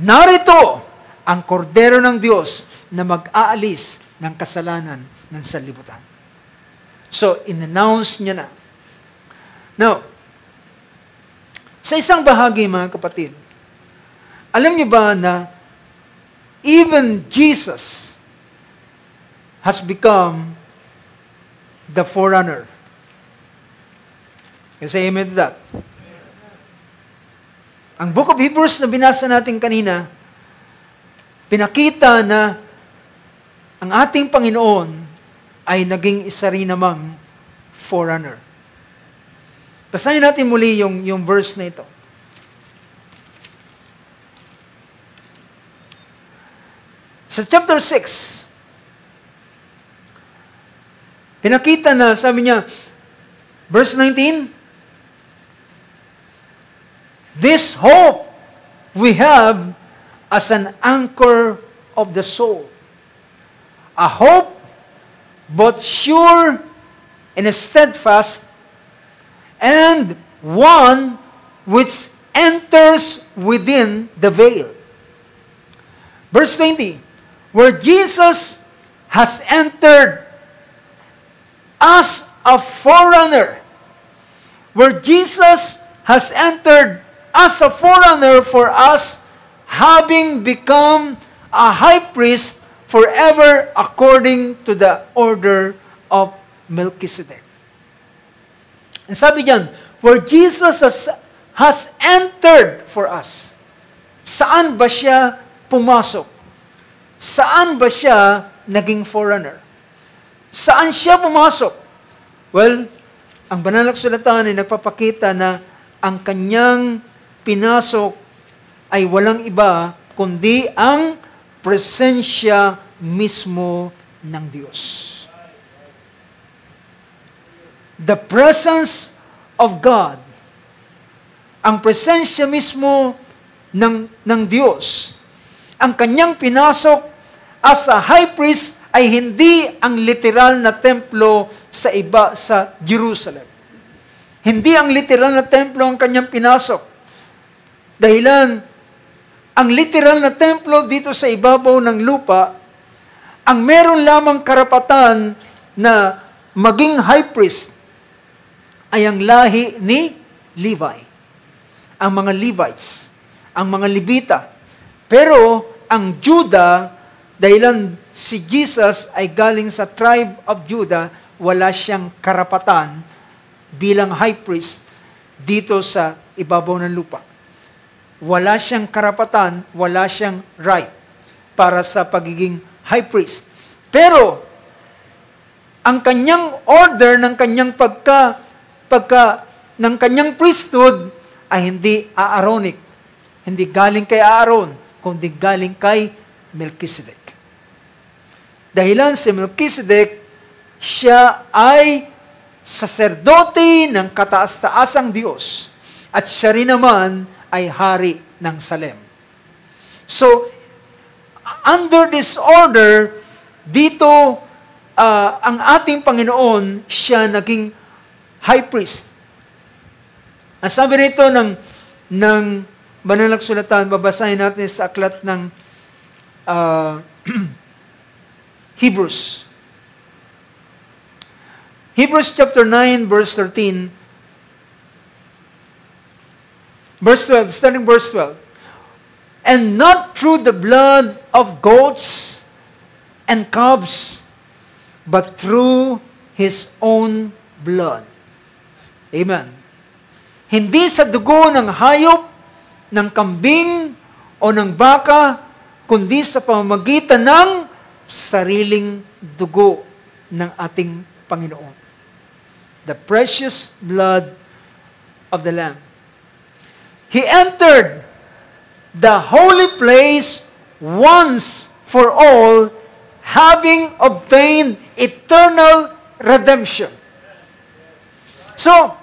narito ang kordero ng Diyos na mag-aalis ng kasalanan ng sanlibutan. So, in-announce niya na. Now, sa isang bahagi, mga kapatid, alam niyo ba na even Jesus has become the forerunner? Can you say amen to that? Ang Book of Hebrews na binasa natin kanina, pinakita na ang ating Panginoon ay naging isa rin namang forerunner. Basahin natin muli yung verse na ito. Sa chapter 6, pinakita na, sabi niya, verse 19, this hope we have as an anchor of the soul. A hope both sure and steadfast, and one which enters within the veil, Verse 20, where Jesus has entered as a forerunner. Where Jesus has entered as a forerunner for us, having become a high priest forever according to the order of Melchizedek. And sabi diyan, where Jesus has entered for us. Saan ba siya pumasok? Saan ba siya naging forerunner? Saan siya pumasok? Well, ang banal na kasulatan ay nagpapakita na ang kanyang pinasok ay walang iba kundi ang presensya mismo ng Diyos. The presence of God. Ang presensya mismo ng Diyos. Ang kanyang pinasok as a high priest ay hindi ang literal na templo sa Jerusalem. Hindi ang literal na templo ang kanyang pinasok. Dahilan, ang literal na templo dito sa ibabaw ng lupa, ang meron lamang karapatan na maging high priest ay ang lahi ni Levi. Ang mga Levites, ang mga Levita. Pero ang Judah, dahilan si Jesus ay galing sa tribe of Judah, wala siyang karapatan bilang high priest dito sa ibabaw ng lupa. Wala siyang karapatan, wala siyang right para sa pagiging high priest. Pero, ang kanyang order ng kanyang ng kanyang priesthood ay hindi Aaronic. Hindi galing kay Aaron, kundi galing kay Melchizedek. Dahilan si Melchizedek, siya ay saserdote ng kataas-taasang Diyos at siya rin naman ay hari ng Salem. So, under this order, dito ang ating Panginoon, siya naging high priest. Ang sabi rito ng banal na kasulatan, babasahin natin sa aklat ng Hebrews. Hebrews chapter 9, verse 13. Verse 12, starting verse 12. And not through the blood of goats and calves, but through His own blood. Amen. Hindi sa dugo ng hayop, ng kambing, o ng baka, kundi sa pamamagitan ng sariling dugo ng ating Panginoon. The precious blood of the Lamb. He entered the holy place once for all, having obtained eternal redemption. So,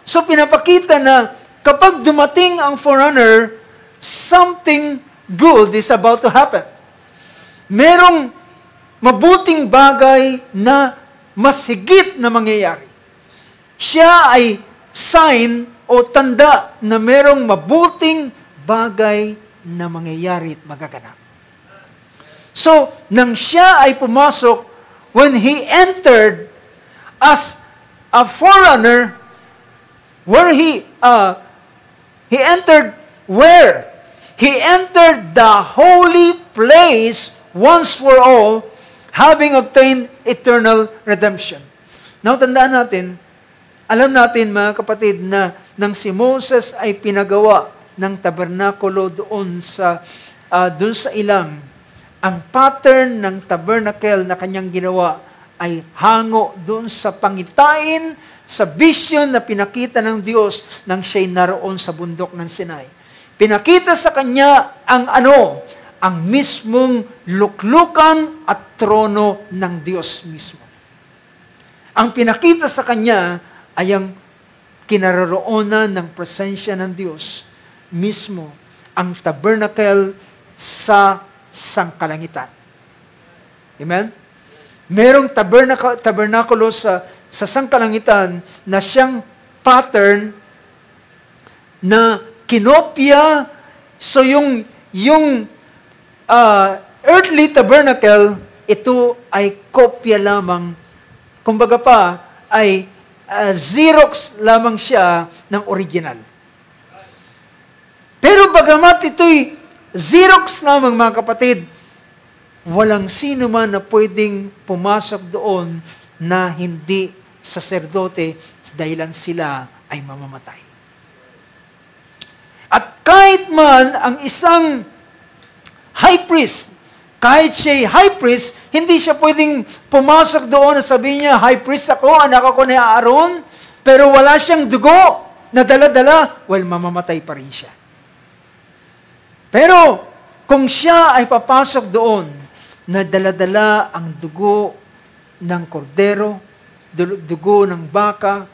So, pinapakita na kapag dumating ang forerunner, something good is about to happen. Merong mabuting bagay na mas higit na mangyayari. Siya ay sign o tanda na merong mabuting bagay na mangyayari at magaganap. So, nang siya ay pumasok, when He entered as a forerunner, where He entered where? He entered the holy place once for all, having obtained eternal redemption. Now, tandaan natin, alam natin mga kapatid na nang si Moses ay pinagawa ng tabernakulo doon sa ilang, ang pattern ng tabernacle na kanyang ginawa ay hango doon sa pangitain, sa vision na pinakita ng Diyos nang siya'y naroon sa bundok ng Sinai. Pinakita sa kanya ang mismong luklukan at trono ng Diyos mismo. Ang pinakita sa kanya ay ang kinaroroonan ng presensya ng Diyos mismo, ang tabernacle sa sangkalangitan. Amen? Merong tabernakulo sa sangkalangitan na siyang pattern na kinopya. So yung yung earthly tabernacle, ito ay kopya lamang, kumbaga pa, ay Xerox lamang siya ng original. Pero bagamat ito'y Xerox lamang, mga kapatid, walang sino man na pwedeng pumasok doon na hindi saserdote dahilan sila ay mamamatay. At kahit man ang isang high priest, kahit siya'y high priest, hindi siya pwedeng pumasok doon at sabihin niya, high priest ako, anak ako ni Aaron, pero wala siyang dugo na dala-dala, well, mamamatay pa rin siya. Pero, kung siya ay papasok doon, na dala-dala ang dugo ng kordero, dugo ng baka,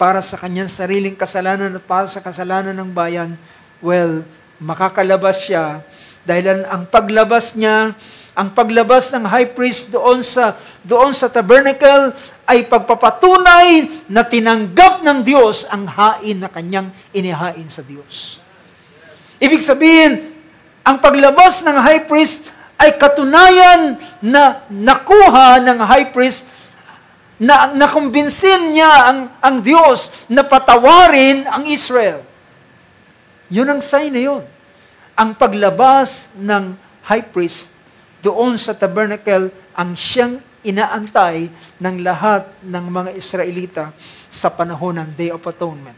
para sa kanyang sariling kasalanan at para sa kasalanan ng bayan, well, makakalabas siya, dahil ang paglabas niya, ang paglabas ng high priest doon sa tabernacle, ay pagpapatunay na tinanggap ng Diyos ang hain na kanyang inihain sa Diyos. Ibig sabihin, ang paglabas ng high priest ay katunayan na nakuha ng high priest na nakumbinsin niya ang Diyos na patawarin ang Israel. Yun ang sign na yun. Ang paglabas ng high priest doon sa tabernacle ang siyang inaantay ng lahat ng mga Israelita sa panahon ng Day of Atonement.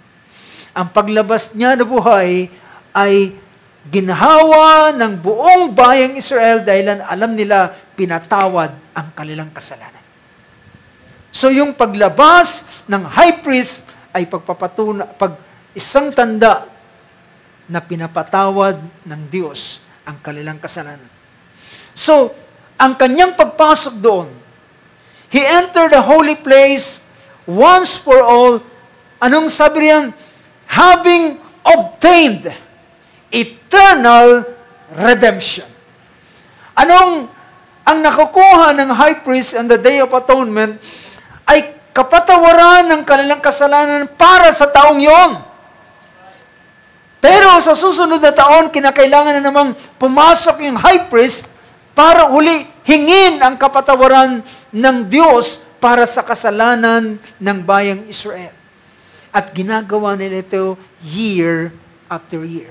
Ang paglabas niya na buhay ay ginhawa ng buong bayang Israel dahil alam nila pinatawad ang kanilang kasalanan. So yung paglabas ng high priest ay isang tanda na pinapatawad ng Diyos ang kanilang kasalanan. So, ang kanyang pagpasok doon, He entered the holy place once for all. Anong sabi riyan? Having obtained eternal redemption. Ang nakukuha ng high priest on the Day of Atonement ay kapatawaran ng kanilang kasalanan para sa taong yon. Pero sa susunod na taon, kinakailangan na namang pumasok yung high priest para uli hingin ang kapatawaran ng Diyos para sa kasalanan ng bayang Israel. At ginagawa nila ito year after year.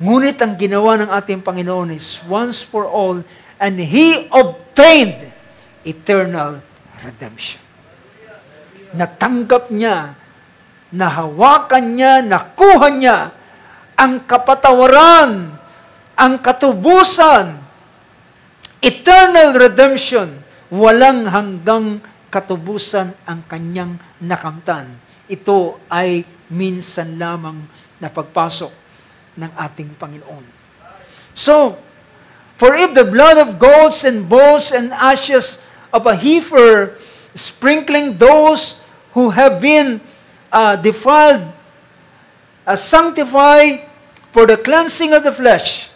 Ngunit ang ginawa ng ating Panginoon is once for all, and He obtained eternal redemption. Natanggap niya, nahawakan niya, nakuha niya ang kapatawaran, ang katubusan, eternal redemption, walang hanggang katubusan ang kanyang nakamtan. Ito ay minsan lamang na pagpasok ng ating Panginoon. So, for if the blood of goats and bulls and ashes of a heifer, sprinkling those who have been defiled, sanctified for the cleansing of the flesh,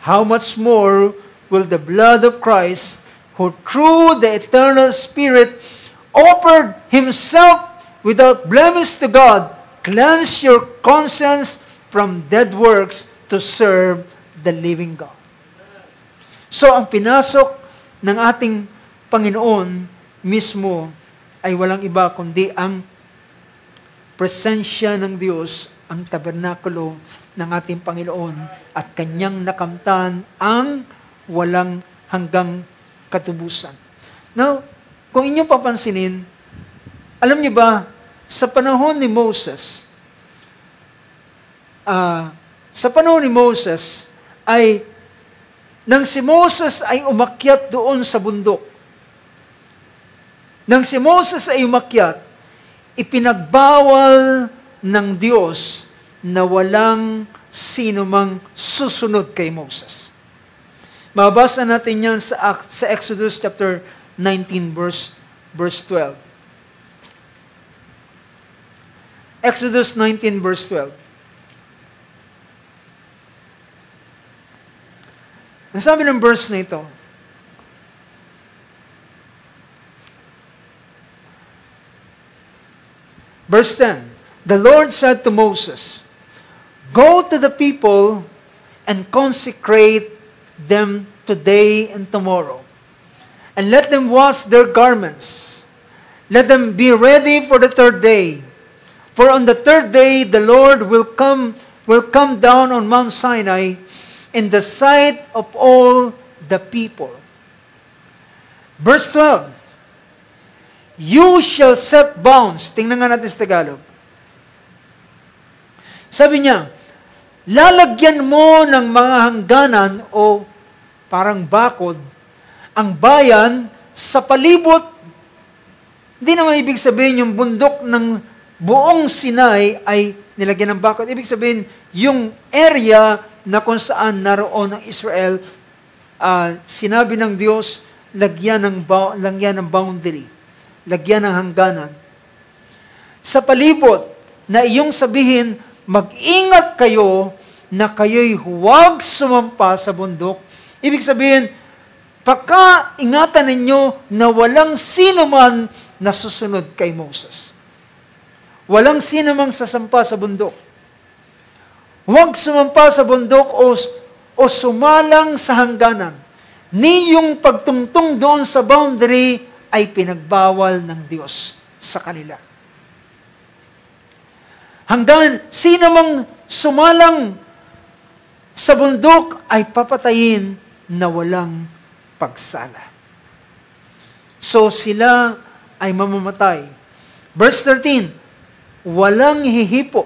how much more will the blood of Christ, who through the eternal Spirit offered Himself without blemish to God, cleanse your conscience from dead works to serve the living God. So, ang pinasok ng ating Panginoon mismo ay walang iba kundi ang presensya ng Diyos, ang tabernakulo ng ating Panginoon at kanyang nakamtan ang walang hanggang katubusan. Now, kung inyong papansinin, alam niyo ba, sa panahon ni Moses, ay nang si Moses ay umakyat doon sa bundok, nang si Moses ay umakyat, ipinagbawal ng Diyos na walang sino mang susunod kay Moses. Mabasa natin yan sa Exodus chapter 19 verse 12. Exodus 19 verse 12. Ang sabi ng verse na ito, verse 10, the Lord said to Moses, go to the people and consecrate them today and tomorrow. And let them wash their garments. Let them be ready for the third day. For on the third day, the Lord will come down on Mount Sinai in the sight of all the people. Verse 12, you shall set bounds. Tingnan nga natin sa Tagalog. Sabi niya, lalagyan mo ng mga hangganan o parang bakod ang bayan sa palibot. Hindi naman ibig sabihin yung bundok ng buong Sinai ay nilagyan ng bakod. Ibig sabihin, yung area na kung saan naroon ang Israel, sinabi ng Diyos, lagyan ng boundary, lagyan ng hangganan. Sa palibot, na iyong sabihin, mag-ingat kayo na kayo'y huwag sumampa sa bundok. Ibig sabihin, pagka-ingatan ninyo na walang sino man na susunod kay Moses. Walang sino mang sasampa sa bundok. Huwag sumampa sa bundok o sumalang sa hangganan. Ni yung pagtungtong doon sa boundary ay pinagbawal ng Diyos sa kanila. Hanggang sino mang sumalang sa bundok ay papatayin na walang pagsala. So sila ay mamamatay. Verse 13, walang hihipo.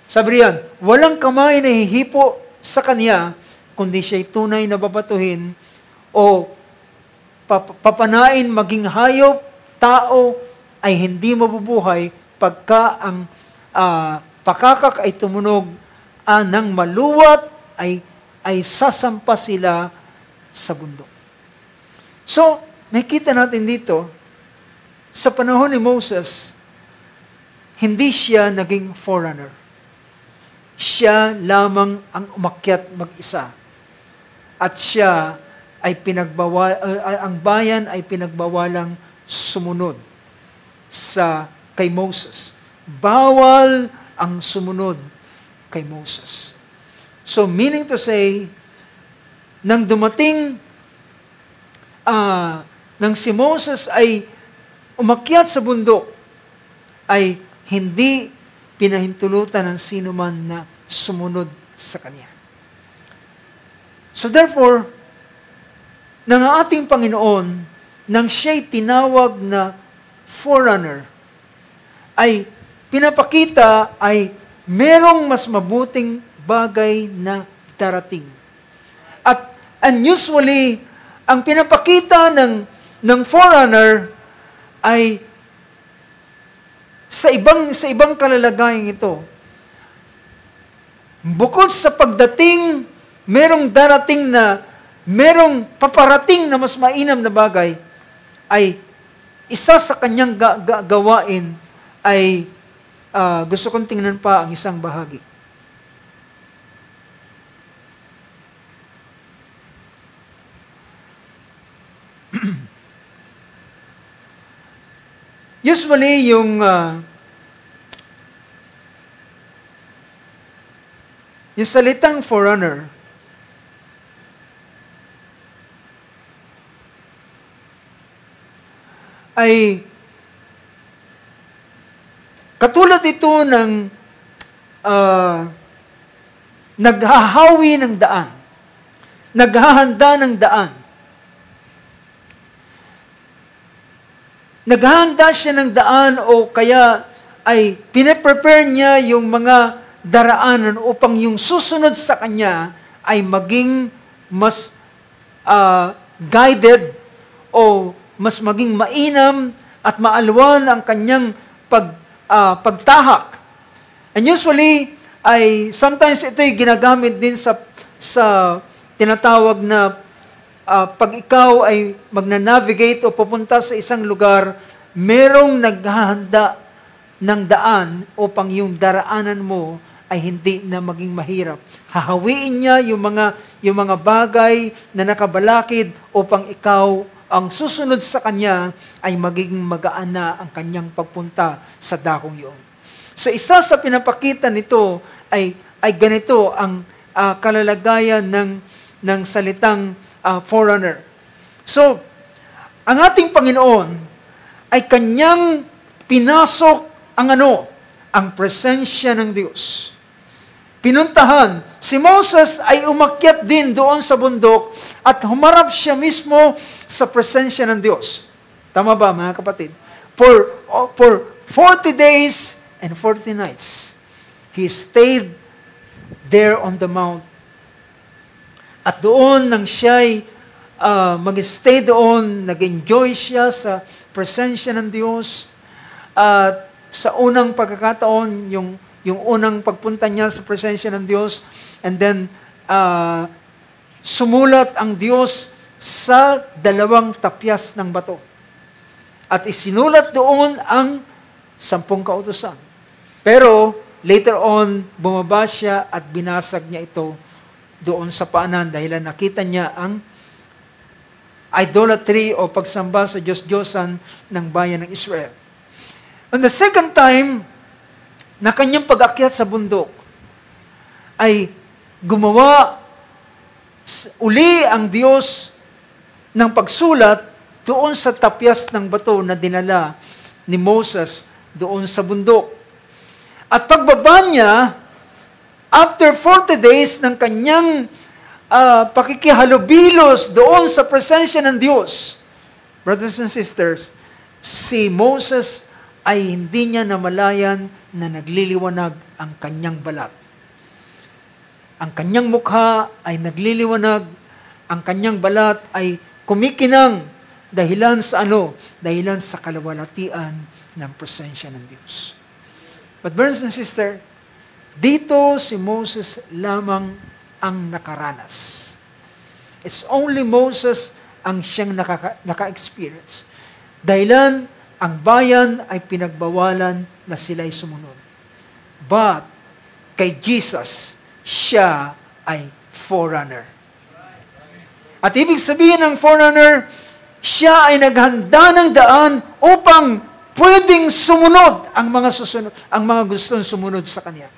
Sabi riyan, walang kamay na hihipo sa kanya, kundi siya'y tunay na babatuhin o papanain maging hayop, tao ay hindi mabubuhay pagka ang pakakak ay tumunog ng maluwat ay sasampa sila sa bundok. So, nakita natin dito, sa panahon ni Moses, hindi siya naging forerunner. Siya lamang ang umakyat mag-isa. At siya ay ang bayan ay pinagbawalang sumunod kay Moses. Bawal ang sumunod kay Moses. So, meaning to say, nang dumating, nang si Moses ay umakyat sa bundok, ay hindi pinahintulutan ng sino man na sumunod sa kanya. So therefore, ng ating Panginoon, nang siya'y tinawag na forerunner, ay pinapakita ay merong mas mabuting bagay na darating. At unusually, ang pinapakita ng forerunner ay sa ibang kalalagayang ito. Bukod sa pagdating, merong darating na, merong paparating na mas mainam na bagay, ay isa sa kanyang gawain ay gusto kong tingnan pa ang isang bahagi. Usually, yung salitang forerunner, ay katulad ito ng naghahawi ng daan, naghahanda ng daan. Naghahanda siya ng daan o kaya ay pinaprepare niya yung mga daraanan upang yung susunod sa kanya ay maging mas guided o mas maging mainam at maalwan ang kanyang pagtahak. And usually, sometimes ito'y ginagamit din sa tinatawag na pag ikaw ay magna-navigate o pupunta sa isang lugar, merong naghahanda ng daan upang yung daraanan mo ay hindi na maging mahirap. Hahawiin niya yung mga bagay na nakabalakid upang ikaw ang susunod sa kanya ay magiging magaan na ang kanyang pagpunta sa dakong yun. So isa sa pinapakita nito ay ganito, kalalagayan ng salitang forerunner. So, ang ating Panginoon ay kanyang pinasok ang presensya ng Diyos. Pinuntahan, si Moses ay umakyat din doon sa bundok at humarap siya mismo sa presensya ng Diyos. Tama ba, mga kapatid? For 40 days and 40 nights, he stayed there on the mount. At doon nang siya'y mag-stay doon, nag-enjoy siya sa presensya ng Diyos. At sa unang pagkakataon, yung unang pagpunta niya sa presensya ng Diyos, and then sumulat ang Diyos sa 2 tapyas ng bato. At isinulat doon ang 10 kautusan. Pero later on, bumaba siya at binasag niya ito doon sa paanan dahil nakita niya ang idolatry o pagsamba sa Diyos-Diyosan ng bayan ng Israel. On the second time, na kanyang pag-akyat sa bundok, ay gumawa uli ang Diyos ng pagsulat doon sa tapyas ng bato na dinala ni Moses doon sa bundok. At pagbaba niya, after 40 days ng kanyang pakikihalubilos doon sa presensya ng Diyos, brothers and sisters, si Moses ay hindi niya namalayan na nagliliwanag ang kanyang balat. Ang kanyang mukha ay nagliliwanag, ang kanyang balat ay kumikinang dahilan sa Dahilan sa kalawalatian ng presensya ng Diyos. But brothers and sisters, dito si Moses lamang ang nakaranas. It's only Moses ang siyang naka-experience. Dahilan, ang bayan ay pinagbawalan na sila'y sumunod. But, kay Jesus, siya ay forerunner. At ibig sabihin ng forerunner, siya ay naghanda ng daan upang pwedeng sumunod ang mga gustong sumunod sa kanya.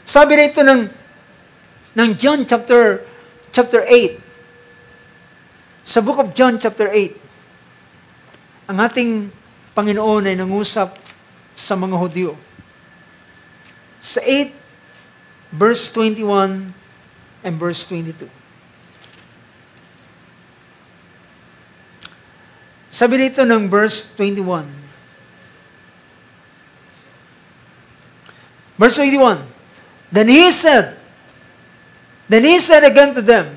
Sabi rito ng John chapter 8, sa book of John chapter 8, ang ating Panginoon ay nangusap sa mga Hudyo. Sa 8, verse 21 and verse 22. Sabi dito ng verse 21. Verse 21. Then he said again to them,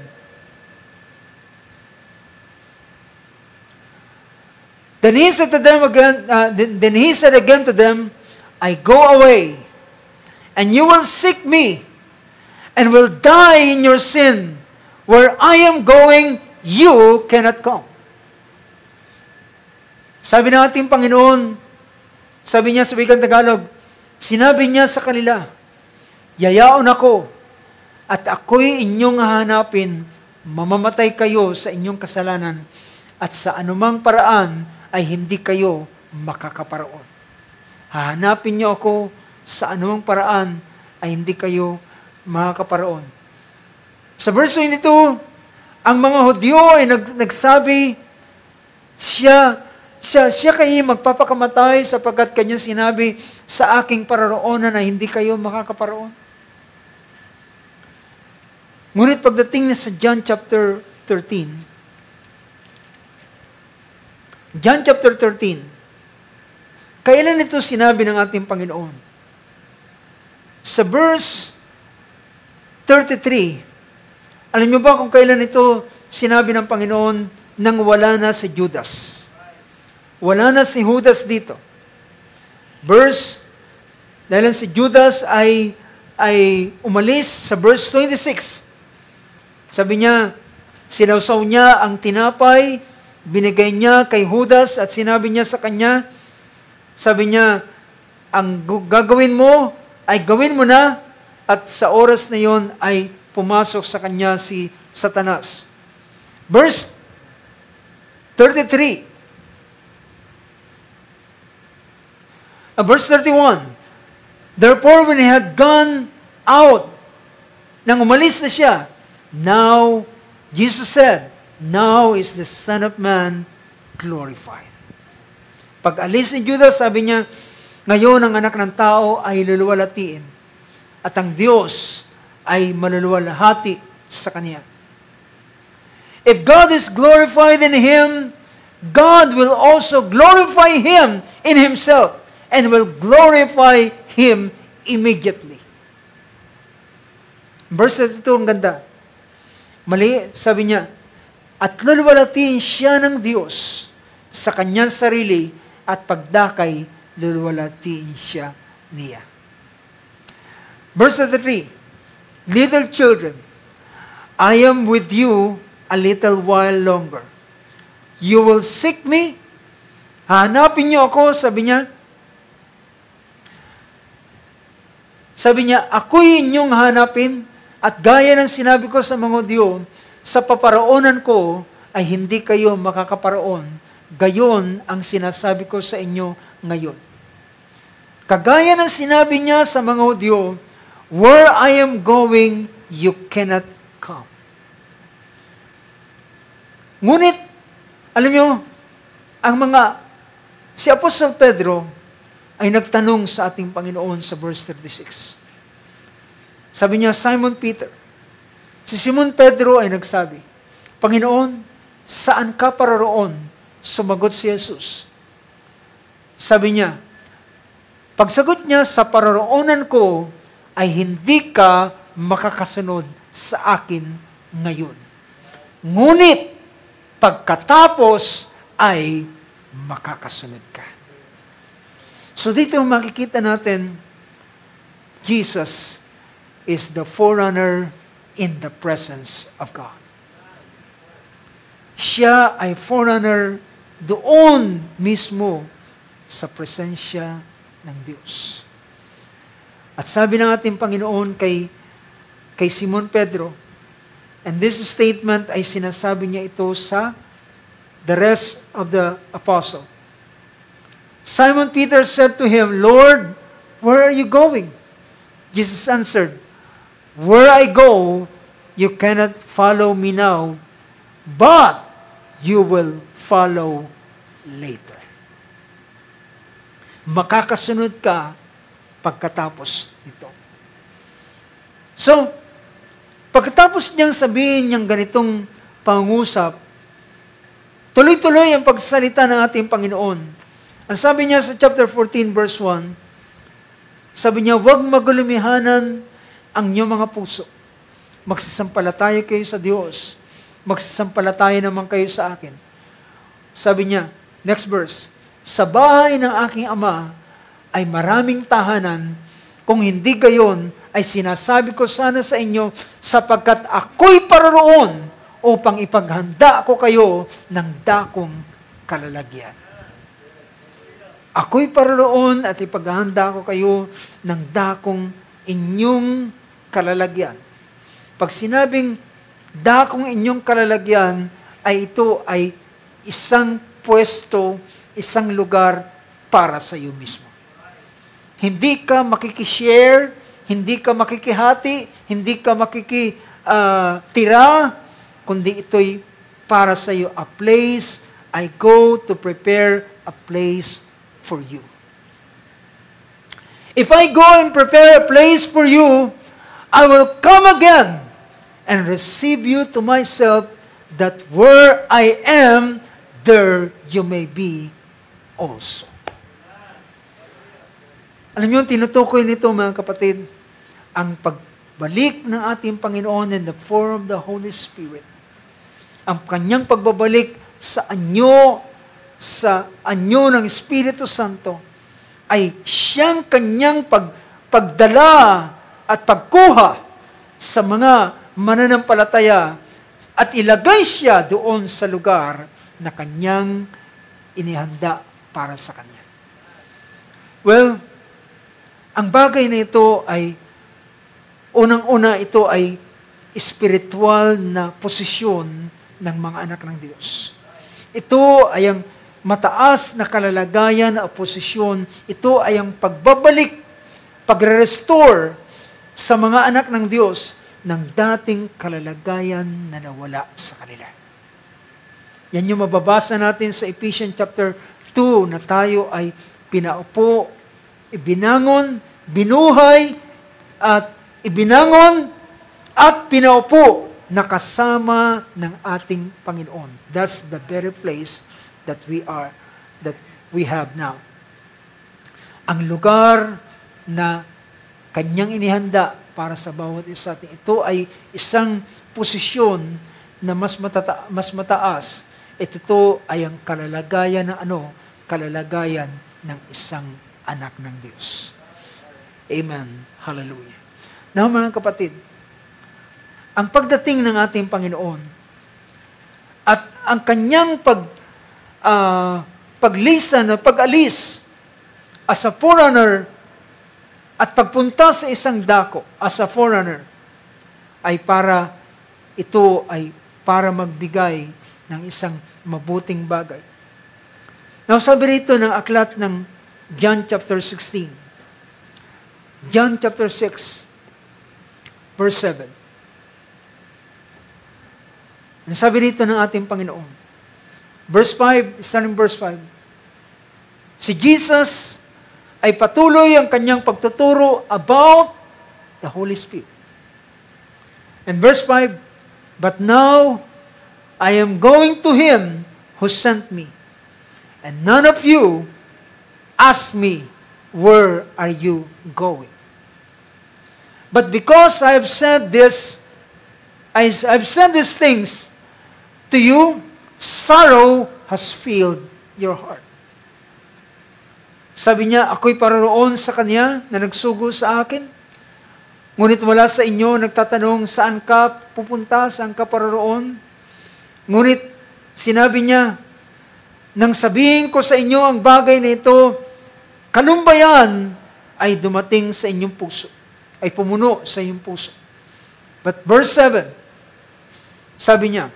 Then he said again to them, I go away, and you will seek me, and will die in your sin. Where I am going, you cannot come. Sabi ng ating Panginoon, sabi niya sa wikang Tagalog, sinabi niya sa kanila, yayaon ako, at ako'y inyong hahanapin, mamamatay kayo sa inyong kasalanan, at sa anumang paraan ay hindi kayo makakaparoon. Hahanapin niyo ako sa anumang paraan ay hindi kayo makakaparoon. Sa verse 22, ang mga Hudyo ay nagsabi, siya kayo magpapakamatay sapagkat kanyang sinabi, sa aking pararoonan ay hindi kayo makakaparoon. Ngunit pagdating na sa John chapter 13, John chapter 13, kailan ito sinabi ng ating Panginoon? Sa verse 33, alam niyo ba kung kailan ito sinabi ng Panginoon nang wala na si Judas? Wala na si Judas dito. Dahil si Judas ay umalis sa verse 26. Sabi niya, sinawsaw niya ang tinapay, binigay niya kay Judas at sinabi niya sa kanya, sabi niya, ang gagawin mo ay gawin mo na, at sa oras na yon ay pumasok sa kanya si Satanas. Verse 33. Verse 31. Therefore, when he had gone out nang umalis na siya, now, Jesus said, now is the Son of Man glorified. Pag alis ni Judas, sabi niya, ngayon ang anak ng tao ay luluwalhatiin at ang Diyos ay maluluwalhati sa kanya. If God is glorified in him, God will also glorify him in himself and will glorify him immediately. Verse 32, ang ganda. Mali, sabi niya, at luluwalhatiin siya ng Diyos sa kanyang sarili at pagdakay, luluwalhatiin siya niya. Verse 33, little children, I am with you a little while longer. You will seek me. Hanapin niyo ako, sabi niya. Sabi niya, ako'y inyong hanapin at gaya ng sinabi ko sa mga Hudyo, sa paparoonan ko ay hindi kayo makakaparoon. Gayon ang sinasabi ko sa inyo ngayon. Kagaya ng sinabi niya sa mga Hudyo, where I am going, you cannot come. Ngunit, alam niyo, si Apostol Pedro ay nagtanong sa ating Panginoon sa verse 36. Sabi niya, Simon Peter, si Simon Pedro ay nagsabi, Panginoon, saan ka paroroon? Sumagot si Jesus. Sabi niya, pagsagot niya, sa paroroonan ko ay hindi ka makakasunod sa akin ngayon. Ngunit, pagkatapos ay makakasunod ka. So dito makikita natin, Jesus is the forerunner in the presence of God. Siya ay forerunner doon mismo sa presensya ng Diyos. At sabi ng ating Panginoon kay Simon Pedro, and this statement ay sinasabi niya ito sa the rest of the apostle. Simon Peter said to him, Lord, where are you going? Jesus answered, where I go, you cannot follow me now, but you will follow later. Makakasunod ka pagkatapos nito. So, pagkatapos niyang sabihin niyang ganitong pangusap, tuloy-tuloy ang pagsalita ng ating Panginoon. Ang sabi niya sa chapter 14 verse 1, sabi niya, huwag magulumihanan ang inyong mga puso. Magsasampalataya kayo sa Diyos. Magsasampalataya naman kayo sa akin. Sabi niya, next verse, sa bahay ng aking Ama ay maraming tahanan, kung hindi gayon ay sinasabi ko sana sa inyo, sapagkat ako'y paroroon upang ipaghanda ko kayo ng dakong kalalagyan. Ako'y paroroon at ipaghanda ko kayo ng dakong inyong kalalagyan. Pag sinabing dakong inyong kalalagyan, ay ito ay isang pwesto, isang lugar para sa iyo mismo. Hindi ka makikishare, hindi ka makikihati, hindi ka makikitira, kundi ito'y para sa iyo. A place, I go to prepare a place for you. If I go and prepare a place for you, I will come again and receive you to myself, that where I am, there you may be also. Alam niyo, tinutukoy nito mga kapatid, ang pagbalik ng ating Panginoon in the form of the Holy Spirit. Ang kanyang pagbabalik sa anyo ng Espiritu Santo ay siyang kanyang pagdala at pagkuha sa mga mananampalataya at ilagay siya doon sa lugar na kanyang inihanda para sa kanya. Well, ang bagay na ito ay, unang-una ito ay spiritual na posisyon ng mga anak ng Diyos. Ito ay ang mataas na kalalagayan o posisyon. Ito ay ang pagbabalik, pagre-restore sa mga anak ng Diyos ng dating kalalagayan na nawala sa kanila. Yan yung mababasa natin sa Ephesians chapter 2 na tayo ay pinaupo, ibinangon, binuhay, at ibinangon at pinaupo na kasama ng ating Panginoon. That's the very place that we have now. Ang lugar na Kanyang inihanda para sa bawat isa atin. Ito ay isang posisyon na mas mataas. Ito ay ang kalalagayan ng kalalagayan ng isang anak ng Diyos. Amen. Hallelujah. Now mga kapatid, ang pagdating ng ating Panginoon at ang Kanyang paglisan o pag-alis as a forerunner at pagpunta sa isang dako as a forerunner ay para magbigay ng isang mabuting bagay. Now, sabi rito ng aklat ng John chapter 16. John chapter 6, verse 7. Ang sabi rito ng ating Panginoon. Verse 5, starting verse 5. Si Jesus ay patuloy ang kanyang pagtuturo about the Holy Spirit. And verse 5, but now I am going to Him who sent me, and none of you ask me, where are you going? But because I have said this, I've said these things to you, sorrow has filled your heart. Sabi niya, ako'y paroroon sa Kanya na nagsugo sa akin. Ngunit wala sa inyo nagtatanong, saan ka pupunta, saan ka paroroon? Ngunit sinabi niya, nang sabihin ko sa inyo ang bagay na ito, kalumbayan ay dumating sa inyong puso, ay pumuno sa inyong puso. But verse 7, sabi niya,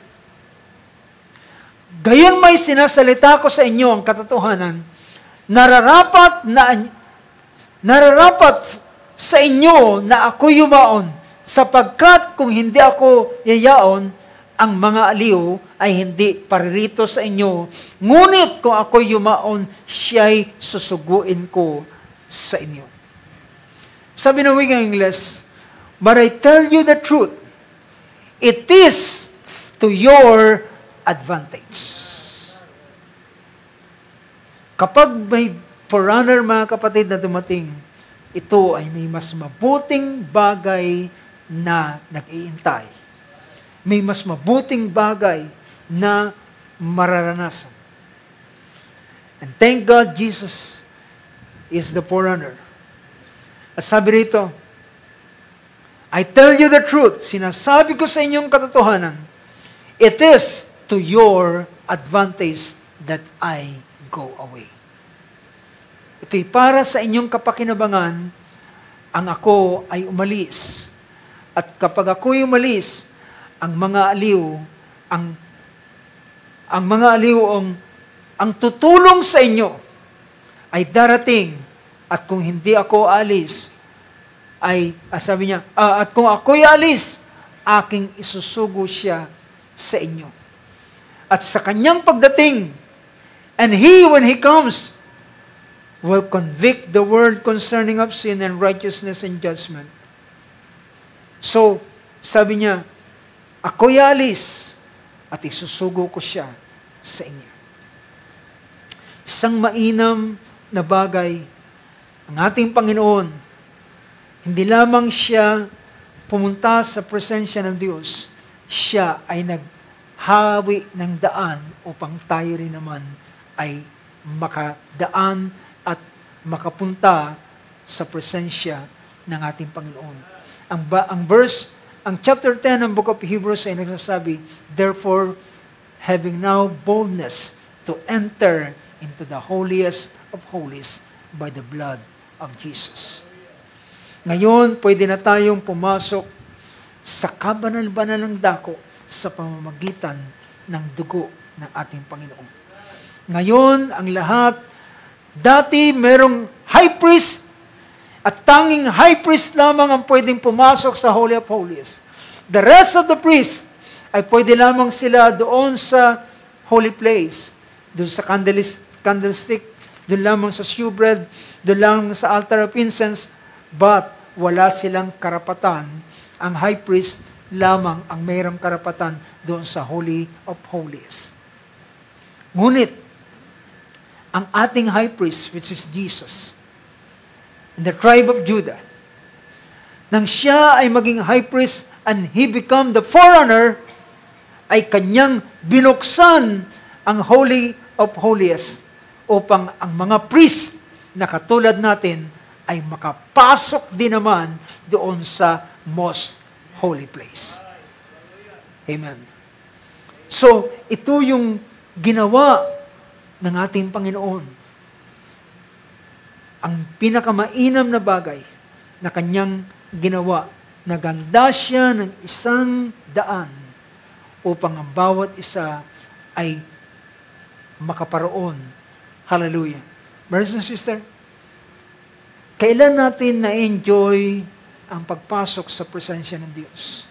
gayon may sinasalita ko sa inyo ang katotohanan, nararapat sa inyo na ako yumaon, sapagkat kung hindi ako yayaon, ang mga aliw ay hindi paririto sa inyo. Ngunit kung ako yumaon, siya'y susuguin ko sa inyo. Sabi ng wikang Ingles, but I tell you the truth, it is to your advantage. Kapag may forerunner, mga kapatid, na dumating, ito ay may mas mabuting bagay na nag-iintay. May mas mabuting bagay na mararanasan. And thank God, Jesus is the forerunner. At sabi rito, I tell you the truth, sinasabi ko sa inyong katotohanan, it is to your advantage that I go away. Ito'y para sa inyong kapakinabangan, ang ako ay umalis. At kapag ako'y umalis, ang mga aliw, ang tutulong sa inyo ay darating. At kung hindi ako alis, sabi niya, at kung ako'y alis, aking isusugo siya sa inyo. At sa kanyang pagdating, and He, when He comes, will convict the world concerning of sin and righteousness and judgment. So, sabi niya, ako'y alis at isusugo ko siya sa inyo. Isang mainam na bagay, ang ating Panginoon, hindi lamang siya pumunta sa presensya ng Diyos, siya ay naghawi ng daan upang tayo rin naman ay makadaan at makapunta sa presensya ng ating Panginoon. Ang chapter 10 ng Book of Hebrews ay nagsasabi, therefore, having now boldness to enter into the holiest of holies by the blood of Jesus. Ngayon, pwede na tayong pumasok sa kabanal-banal ng dako sa pamamagitan ng dugo ng ating Panginoon. Ngayon, ang lahat, dati merong high priest at tanging high priest lamang ang pwedeng pumasok sa Holy of Holies. The rest of the priests ay pwede lamang sila doon sa holy place, doon sa candlestick, doon lamang sa shewbread, doon lamang sa altar of incense, but wala silang karapatan. Ang high priest lamang ang mayroong karapatan doon sa Holy of Holies. Ngunit, ang ating high priest, which is Jesus, in the tribe of Judah, nang siya ay maging high priest and he become the forerunner, ay kanyang binuksan ang Holy of Holies upang ang mga priest na katulad natin ay makapasok din naman doon sa most holy place. Amen. So, ito yung ginawa ng ating Panginoon. Ang pinakamainam na bagay na kanyang ginawa, naganda siya ng 100 upang ang bawat isa ay makaparoon. Hallelujah. Brothers and sisters, kailan natin na-enjoy ang pagpasok sa presensya ng Diyos?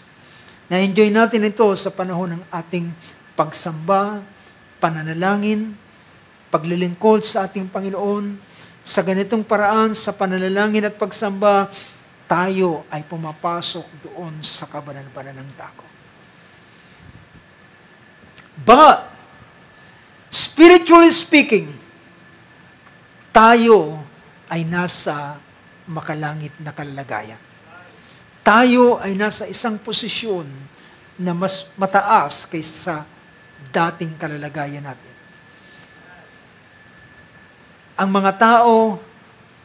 Na-enjoy natin ito sa panahon ng ating pagsamba, pananalangin, paglilingkod sa ating Panginoon. Sa ganitong paraan, sa pananalangin at pagsamba, tayo ay pumapasok doon sa kabanan-banan ng dako. But, spiritually speaking, tayo ay nasa makalangit na kalagayan. Tayo ay nasa isang posisyon na mas mataas kaysa sa dating kalalagayan natin. Ang mga tao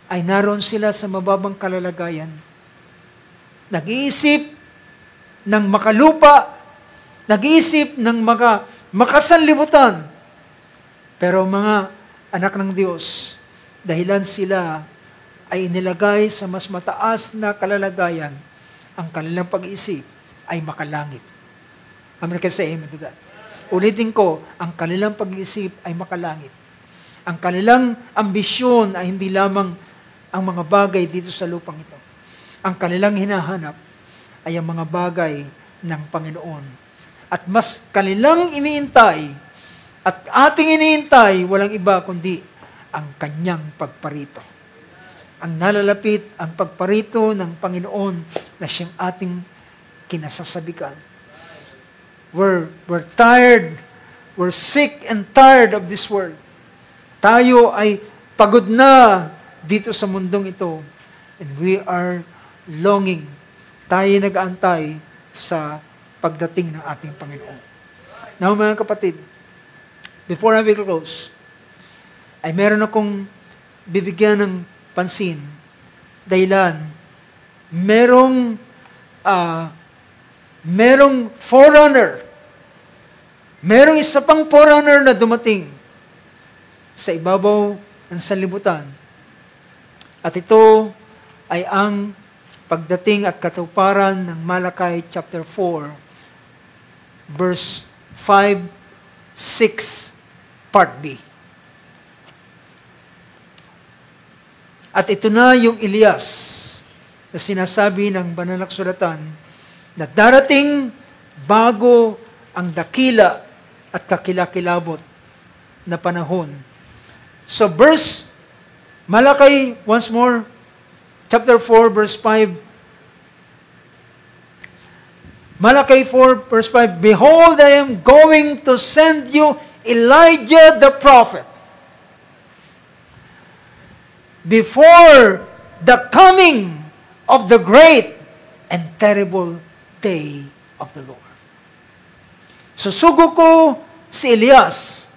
ay naroon sila sa mababang kalalagayan. Nag-iisip ng makalupa, nag-iisip ng makasanlibutan. Pero mga anak ng Diyos, dahilan sila ay inilagay sa mas mataas na kalalagayan, ang kanilang pag-iisip ay makalangit. Amen ka say amen to that. Ulitin ko, ang kanilang pag-iisip ay makalangit. Ang kanilang ambisyon ay hindi lamang ang mga bagay dito sa lupang ito. Ang kanilang hinahanap ay ang mga bagay ng Panginoon. At mas kanilang iniintay at ating iniintay, walang iba kundi ang kanyang pagparito. Ang nalalapit ang pagparito ng Panginoon na siyang ating kinasasabikan. We're tired, we're sick and tired of this world. Tayo ay pagod na dito sa mundong ito. And we are longing. Tayo nag-aantay sa pagdating ng ating Panginoon. Now mga kapatid, before I will close, ay meron akong bibigyan ng pansin. Dahilan, merong forerunner. Merong isa pang forerunner na dumating sa ibabaw ng sanlibutan. At ito ay ang pagdating at katuparan ng Malakay chapter 4, verse 5, 6, part B. At ito na yung Elias na sinasabi ng banal na kasulatan na darating bago ang dakila at kakilakilabot na panahon. So Malakay, once more, chapter 4, verse 5. Malakay 4, verse 5, Behold, I am going to send you Elijah the prophet before the coming of the great and terrible day of the Lord. Susugo ko si Elias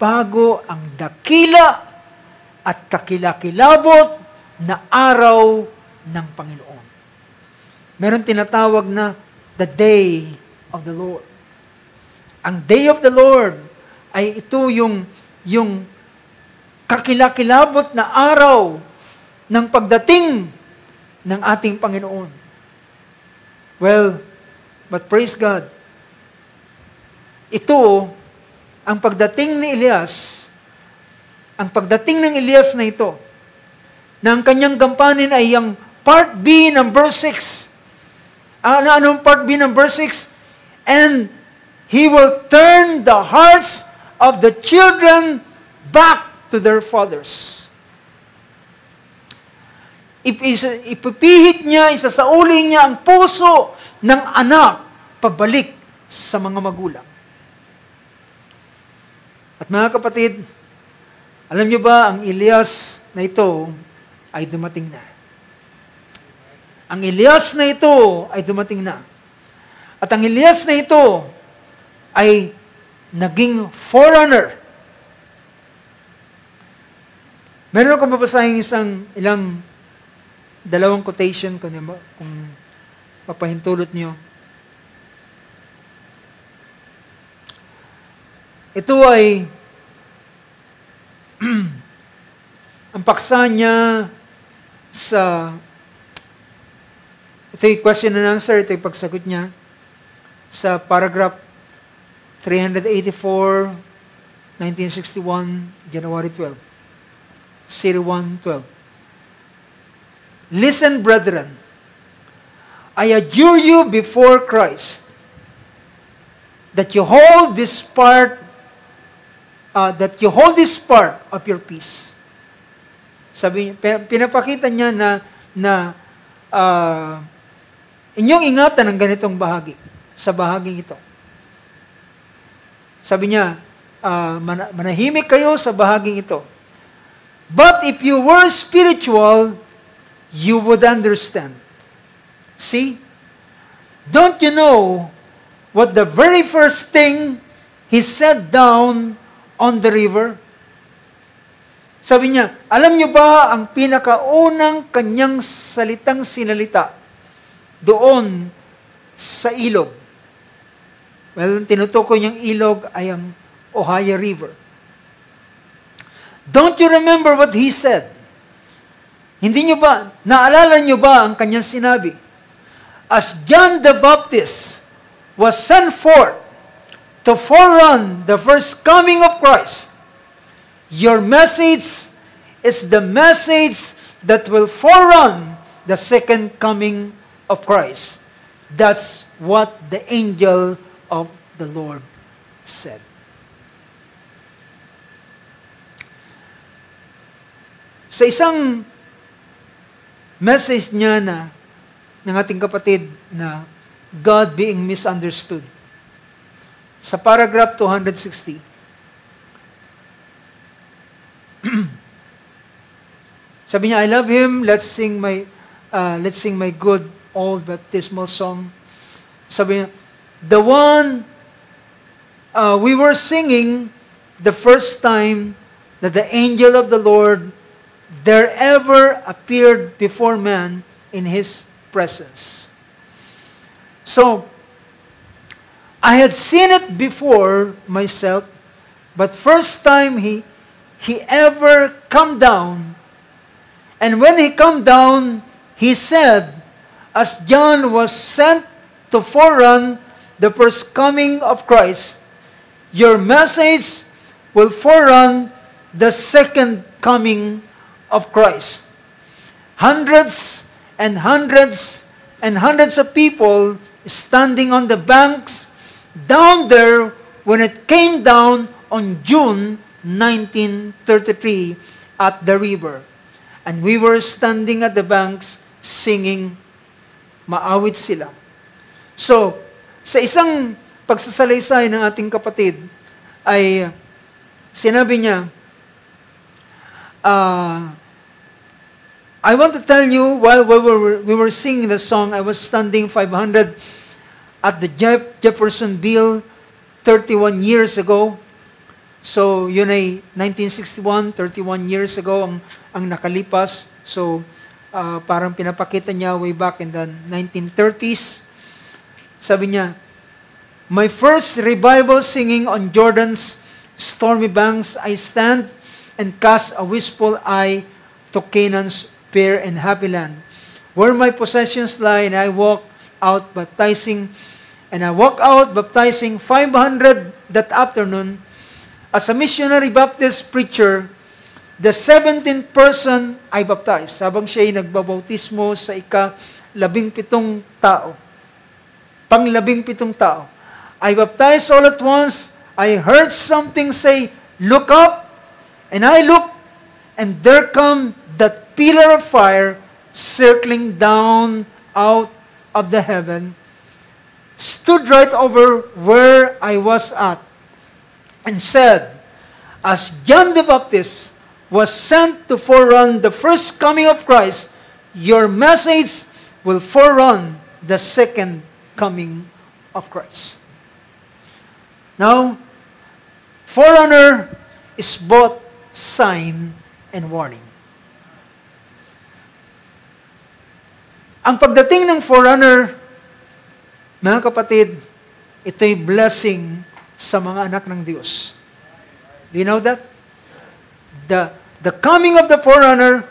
bago ang dakila at kakilakilabot na araw ng Panginoon. Meron tinatawag na the day of the Lord. Ang day of the Lord ay ito yung kakilakilabot na araw ng pagdating ng ating Panginoon. Well, but praise God, ito, ang pagdating ni Elias, ang pagdating ng Elias na ito, na ang kanyang gampanin ay yung part B ng verse 6, Anong part B ng verse 6? And He will turn the hearts of the children back to their fathers. Ipipihit niya, isasauling niya ang puso ng anak pabalik sa mga magulang. At mga kapatid, alam niyo ba, ang Elias na ito ay dumating na. Ang Elias na ito ay dumating na. At ang Elias na ito ay naging forerunner. Meron akong babasahin dalawang quotation kung mapahintulot niyo. Ito ay ang paksa niya sa ito yung question and answer, ito yung pagsagot niya sa paragraph 384, 1961, January 12. Series 1:12. Listen, brethren, I adjure you before Christ that you hold this part of your peace. Sabi niya, pinapakita niya na inyong ingatan ang ganitong bahagi, sa bahaging ito. Sabi niya, manahimik kayo sa bahaging ito. But if you were spiritual, you would understand. See? Don't you know what the very first thing he said down on the river? Sabi niya, alam niyo ba ang pinakaunang kanyang salitang sinalita doon sa ilog? Well, tinutukoy niyang ilog ay ang Ohio River. Don't you remember what he said? Hindi niyo ba, naalala niyo ba ang kanyang sinabi? As John the Baptist was sent forth to forerun the first coming of Christ, your message is the message that will forerun the second coming of Christ. That's what the angel of the Lord said. Sa isang message niya ng ating kapatid na God being misunderstood, sa paragraph 260, sabi niya, I love Him, let's sing my good old baptismal song. Sabi niya, the one we were singing the first time that the angel of the Lord there ever appeared before man in His presence. So, I had seen it before myself, but first time he ever come down, and when he come down, he said, as John was sent to forerun the first coming of Christ, your message will forerun the second coming of Christ. Hundreds and hundreds and hundreds of people standing on the banks down there when it came down on June 1933 at the river. And we were standing at the banks singing, maawit sila. So, sa isang pagsasalaysay ng ating kapatid, ay sinabi niya, I want to tell you, while we were singing the song, I was standing 500 at the Jeffersonville 31 years ago. So, yun ay 1961, 31 years ago ang nakalipas. So, parang pinapakita niya way back in the 1930s. Sabi niya, my first revival singing on Jordan's stormy banks, I stand and cast a wistful eye to Canaan's fair and happy land, where my possessions lie, and I walk out baptizing 500 that afternoon. As a missionary Baptist preacher, the 17th person I baptized, habang siya ay nagbabautismo sa ika-17 tao. Pang-17 tao. I baptized all at once. I heard something say, "Look up." And I looked, and there come that pillar of fire circling down out of the heaven, stood right over where I was at, and said, as John the Baptist was sent to forerun the first coming of Christ, your message will forerun the second coming of Christ. Now, forerunner is both sign and warning. Ang pagdating ng forerunner, mga kapatid, ito'y blessing sa mga anak ng Diyos. Do you know that? The coming of the forerunner,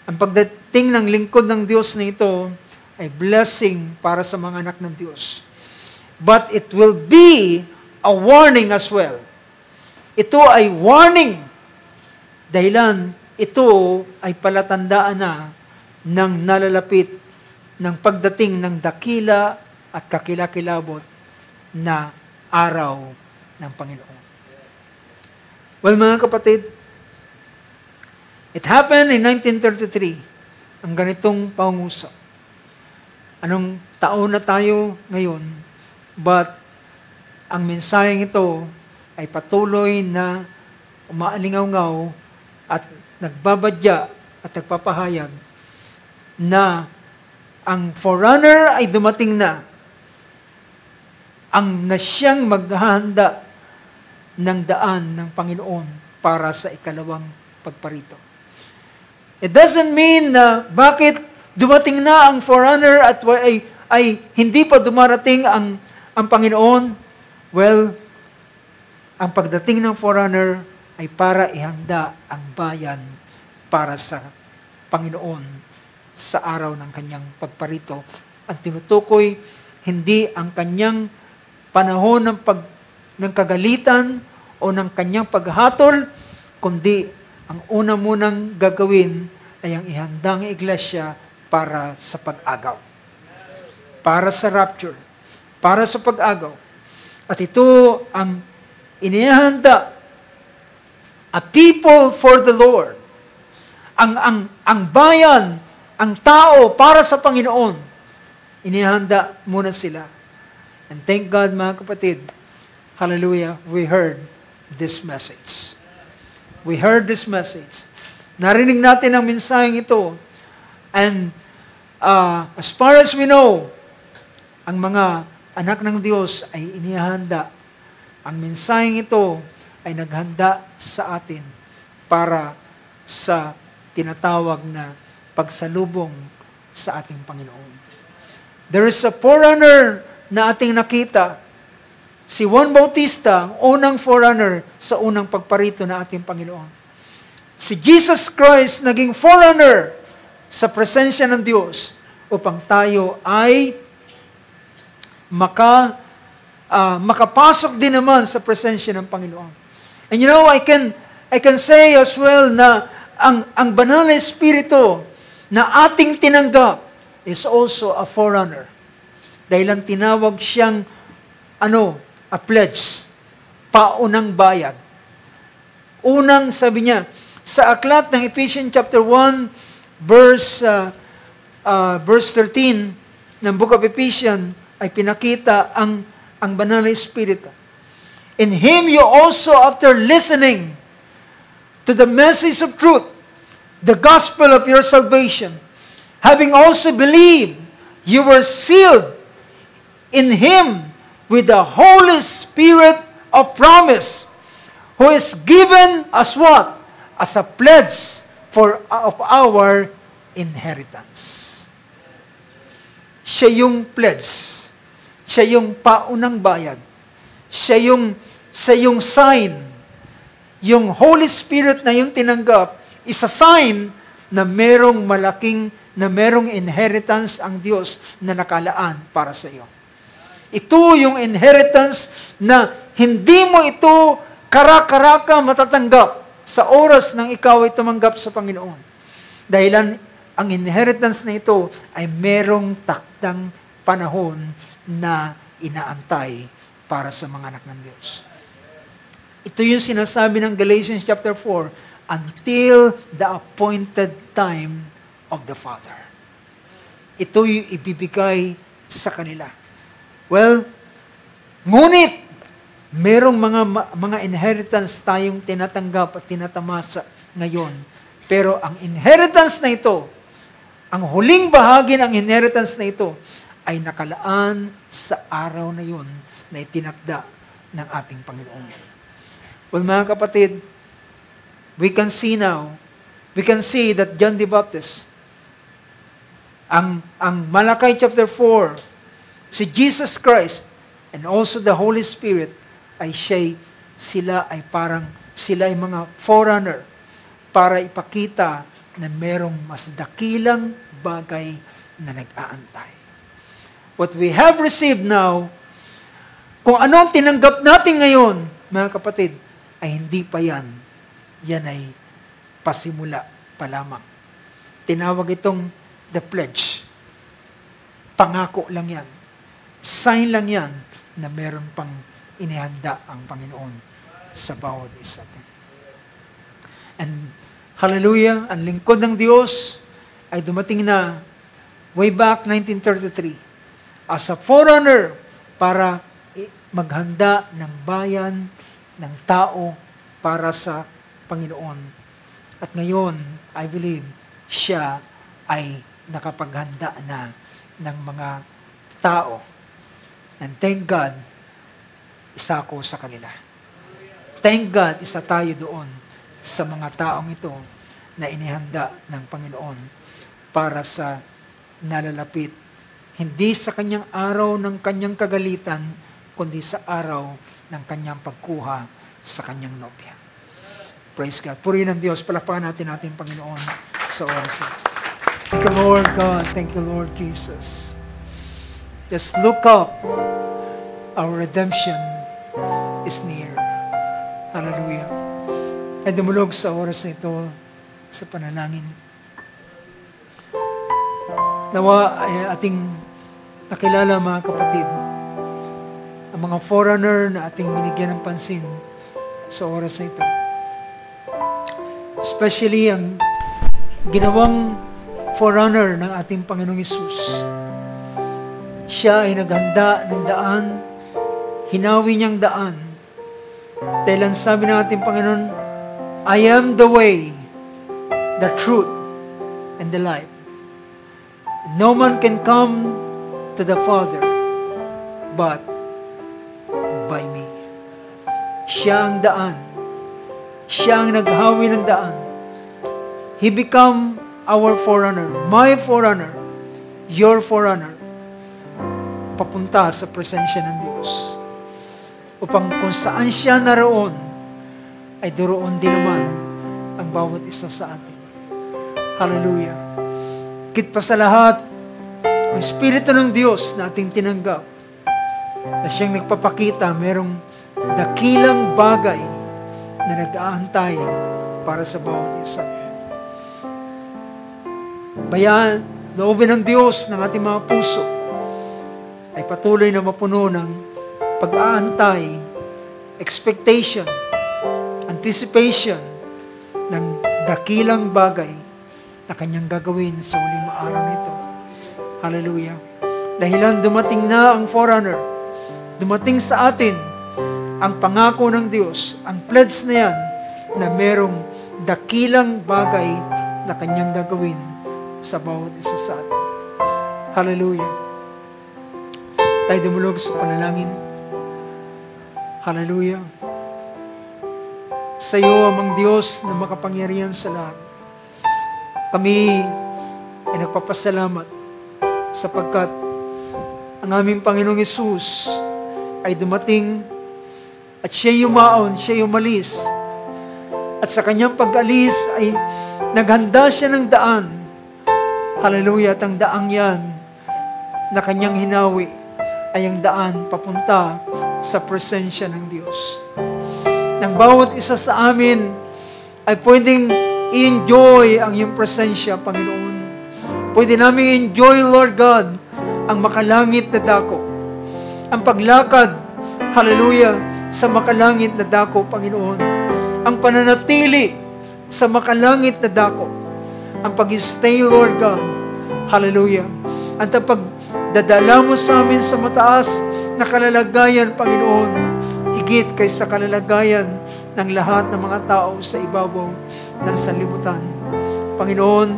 ang pagdating ng lingkod ng Diyos na ito, ay blessing para sa mga anak ng Diyos. But it will be a warning as well. Ito ay warning. Dahilan, ito ay palatandaan na ng nalalapit ng pagdating ng dakila at kakilakilabot na araw ng Panginoon. Well, mga kapatid, it happened in 1933, ang ganitong pangungusap. Anong taon na tayo ngayon, but ang mensaheng ito ay patuloy na umaalingaw-ngaw at nagbabadya at nagpapahayag na ang forerunner ay dumating na, ang nasyang maghahanda ng daan ng Panginoon para sa ikalawang pagparito. It doesn't mean na bakit dumating na ang forerunner at ay hindi pa dumarating ang Panginoon. Well, ang pagdating ng forerunner ay para ihanda ang bayan para sa Panginoon sa araw ng kanyang pagparito. Ang tinutukoy, hindi ang kanyang panahon ng kagalitan o ng kanyang paghatol, kundi ang una munang gagawin ay ang ihandang iglesia para sa pag-agaw. Para sa rapture. Para sa pag-agaw. At ito ang inihanda, a people for the Lord. Ang bayan, ang tao para sa Panginoon. Inihanda muna sila. And thank God, mga kapatid, hallelujah, we heard this message. We heard this message. Narinig natin ang mensaheng ito. And as far as we know, ang mga anak ng Diyos ay inihanda. Ang mensaheng ito ay naghanda sa atin para sa tinatawag na pagsalubong sa ating Panginoon. There is a forerunner na ating nakita. Si Juan Bautista, ang unang forerunner sa unang pagparito na ating Panginoon. Si Jesus Christ naging forerunner sa presensya ng Diyos upang tayo ay makapasok din naman sa presensya ng Panginoon. And you know, I can say as well na ang banal na Espiritu na ating tinanggap is also a forerunner. Dahil ang tinawag siyang a pledge, paunang bayad. Unang, sabi niya, sa aklat ng Ephesians chapter 1, verse 13 ng Book of Ephesians, ay pinakita ang banal na Espiritu. In Him you also, after listening to the message of truth, the gospel of your salvation, having also believed, you were sealed in Him with the Holy Spirit of promise, who is given as what? As a pledge of our inheritance. Siya yung pledge. Siya yung paunang bayad. Siya yung sign. Yung Holy Spirit na yung tinanggap is a sign na merong inheritance ang Diyos na nakalaan para sa iyo. Ito yung inheritance na hindi mo ito kara-karaka matatanggap sa oras nang ikaw ay tumanggap sa Panginoon. Dahilan ang inheritance na ito ay merong takdang panahon na inaantay para sa mga anak ng Diyos. Ito yung sinasabi ng Galatians chapter 4, until the appointed time of the Father. Ito yung ibibigay sa kanila. Well, ngunit, merong mga inheritance tayong tinatanggap at tinatamasa ngayon. Pero ang inheritance na ito, ang huling bahagi ng inheritance na ito, ay nakalaan sa araw na yun na itinakda ng ating Panginoon. Well, mga kapatid, we can see that John the Baptist, ang Malachi chapter 4, si Jesus Christ, and also the Holy Spirit, ay sila ay mga forerunner para ipakita na merong mas dakilang bagay na nag-aantay. What we have received now, kung ano ang tinanggap natin ngayon, mga kapatid, ay hindi pa yan. Yan ay pasimula pa lamang. Tinawag itong the pledge. Pangako lang yan. Sign lang yan na meron pang inihanda ang Panginoon sa bawat isa. And hallelujah, ang lingkod ng Diyos ay dumating na way back 1933 as a forerunner para maghanda ng bayan, ng tao para sa Panginoon. At ngayon, I believe, siya ay nakapaghanda na ng mga tao. And thank God, isa ako sa kanila. Thank God, isa tayo doon sa mga taong ito na inihanda ng Panginoon para sa nalalapit, hindi sa kanyang araw ng kanyang kagalitan, kundi sa araw ng kanyang pagkuha sa kanyang nobya. Praise God. Purihin ang Diyos. Palakpakan natin Panginoon sa oras. Thank you, Lord God. Thank you, Lord Jesus. Just look up. Our redemption is near. Hallelujah. Ay dumulog sa oras na ito sa panalangin. Nawa ay ating nakilala, mga kapatid, ang mga forerunner na ating binigyan ng pansin sa oras na ito. Especially ang ginawang forerunner ng ating Panginoong Hesus. Siya ay naghanda ng daan, hinawi niyang daan. Dahil ang sabi ng ating Panginoon, I am the way, the truth, and the life. No man can come to the Father but by me. Siya ang daan. Siya ang naghawi ng daan. He become our forerunner, my forerunner, your forerunner, papunta sa presensya ng Diyos. Upang kung saan siya naroon, ay doroon din naman ang bawat isa sa atin. Hallelujah. Higit pa sa lahat, ang Espiritu ng Diyos na ating tinanggap, na siyang nagpapakita, merong dakilang bagay na nag-aantay para sa bawat isa. Bayan, loobin ng Diyos ng ating mga puso ay patuloy na mapuno ng pag-aantay, expectation, anticipation ng dakilang bagay na kanyang gagawin sa huling araw nito. Hallelujah. Dahilan dumating na ang forerunner, dumating sa atin ang pangako ng Diyos, ang pledge na yan, na merong dakilang bagay na kanyang gagawin sa bawat isa sa atin. Hallelujah. Tayo dumulog sa panalangin. Hallelujah. Sa iyo, amang Diyos na makapangyarihan sa lahat, kami ay nagpapasalamat sapagkat ang aming Panginoong Hesus ay dumating at siya yumaon, siya umalis. At sa kanyang pag-alis ay naghanda siya ng daan. Hallelujah. At ang daang yan na kanyang hinawi ay ang daan papunta sa presensya ng Diyos. Nang bawat isa sa amin ay pwedeng i-enjoy ang iyong presensya, Panginoon. Pwede namin i-enjoy, Lord God, ang makalangit na dako. ang paglakad, hallelujah, sa makalangit na dako, Panginoon. Ang pananatili sa makalangit na dako. Ang pag-stay, Lord God, hallelujah. At ang pagdadala mo sa amin sa mataas na kalalagayan, Panginoon, higit kaysa kalalagayan ng lahat ng mga tao sa ibabaw ng sanlibutan. Panginoon,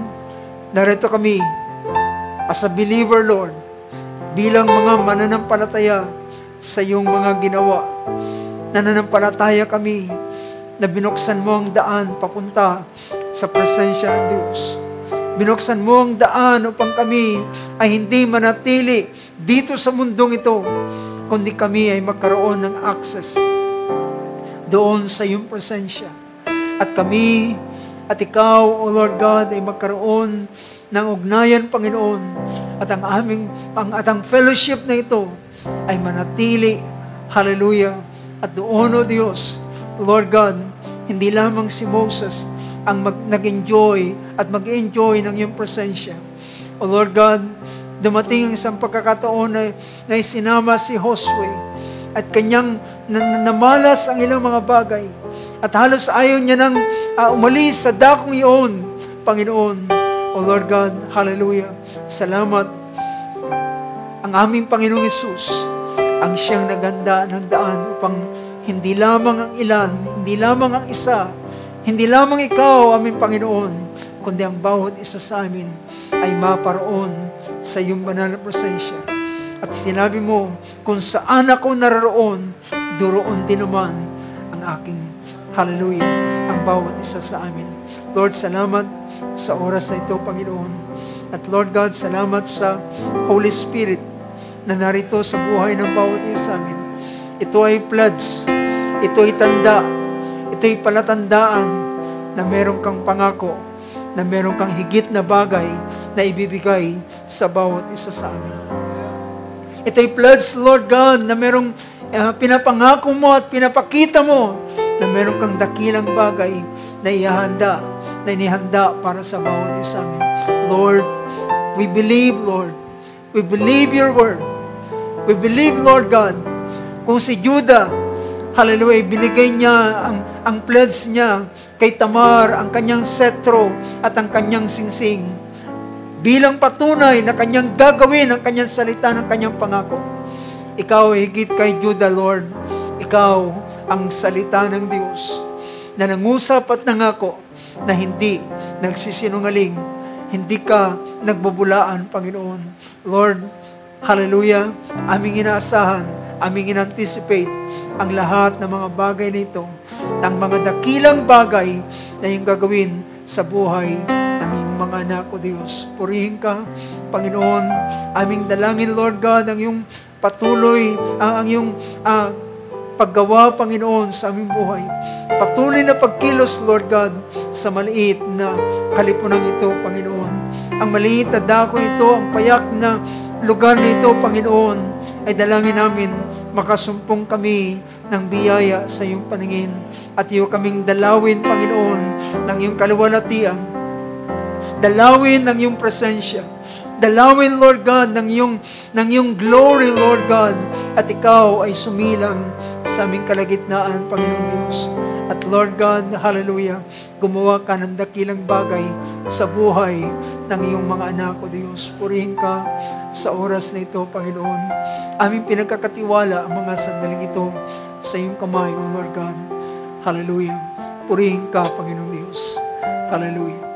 narito kami as a believer, Lord, bilang mga mananampalataya sa iyong mga ginawa. Nananampalataya kami na binuksan mo ang daan papunta sa presensya ng Diyos. Binuksan mo ang daan upang kami ay hindi manatili dito sa mundong ito, kundi kami ay magkaroon ng access doon sa iyong presensya. At kami at ikaw, O Lord God, ay magkaroon ng ugnayan, Panginoon, at ang fellowship na ito ay manatili, hallelujah, at doon, O Diyos, Lord God, hindi lamang si Moses ang nag-enjoy at mag-enjoy ng iyong presensya. O Lord God, dumating ang isang pagkakataon na isinama si Josue at kanyang namalas ang ilang mga bagay. At halos ayaw niya nang umalis sa dakong iyon, Panginoon. O Lord God, hallelujah. Salamat. Ang aming Panginoong Hesus ang siyang naganda ng daan upang hindi lamang ang ilan, hindi lamang ang isa, hindi lamang ikaw, aming Panginoon, kundi ang bawat isa sa amin ay maparoon sa iyong banal na presensya. At sinabi mo, kung saan ako naroon, duroon din naman ang aking, hallelujah, ang bawat isa sa amin. Lord, salamat sa oras na ito, Panginoon. At Lord God, salamat sa Holy Spirit na narito sa buhay ng bawat isa sa amin. Ito ay pledge, ito ay tanda, ito ay palatandaan na meron kang pangako, na meron kang higit na bagay na ibibigay sa bawat isa sa amin. Ito ay pledge, Lord God, na merong pinapangako mo at pinapakita mo na meron kang dakilang bagay na inihanda para sa bawat isa amin. Lord, we believe, Lord. We believe your word. We believe, Lord God, kung si Judah, hallelujah, binigay niya ang pledge niya kay Tamar, ang kanyang setro at ang kanyang singsing, bilang patunay na kanyang gagawin ang kanyang salita ng kanyang pangako. Ikaw ay higit kay Judah, Lord. Ikaw ang salita ng Diyos na nangusap at nangako na hindi nagsisinungaling, hindi ka nagbubulaan, Panginoon. Lord, hallelujah, aming inaasahan, aming in-anticipate ang lahat ng mga bagay nito, ng mga dakilang bagay na yung gagawin sa buhay ng iyong mga anak, O Diyos. Purihin ka, Panginoon. Aming dalangin, Lord God, ang iyong patuloy, ang iyong paggawa, Panginoon, sa aming buhay. Patuloy na pagkilos, Lord God, sa maliit na kalipunan ito, Panginoon. Ang maliit na dako ito, ang payak na lugar na ito, Panginoon, ay dalangin namin makasumpong kami ng biyaya sa iyong paningin at iyo kaming dalawin, Panginoon, ng iyong kaluwalhatian. Dalawin ng iyong presensya. Dalawin, Lord God, ng iyong glory, Lord God, at ikaw ay sumilang sa aming kalagitnaan, Panginoong Diyos. At Lord God, hallelujah, gumawa ka ng dakilang bagay sa buhay ng iyong mga anak, O Diyos. Purihin ka sa oras na ito, Panginoon. Aming pinagkakatiwala ang mga sandaling ito sa iyong kamay, O Lord God. Hallelujah. Purihin ka, Panginoong Diyos. Hallelujah.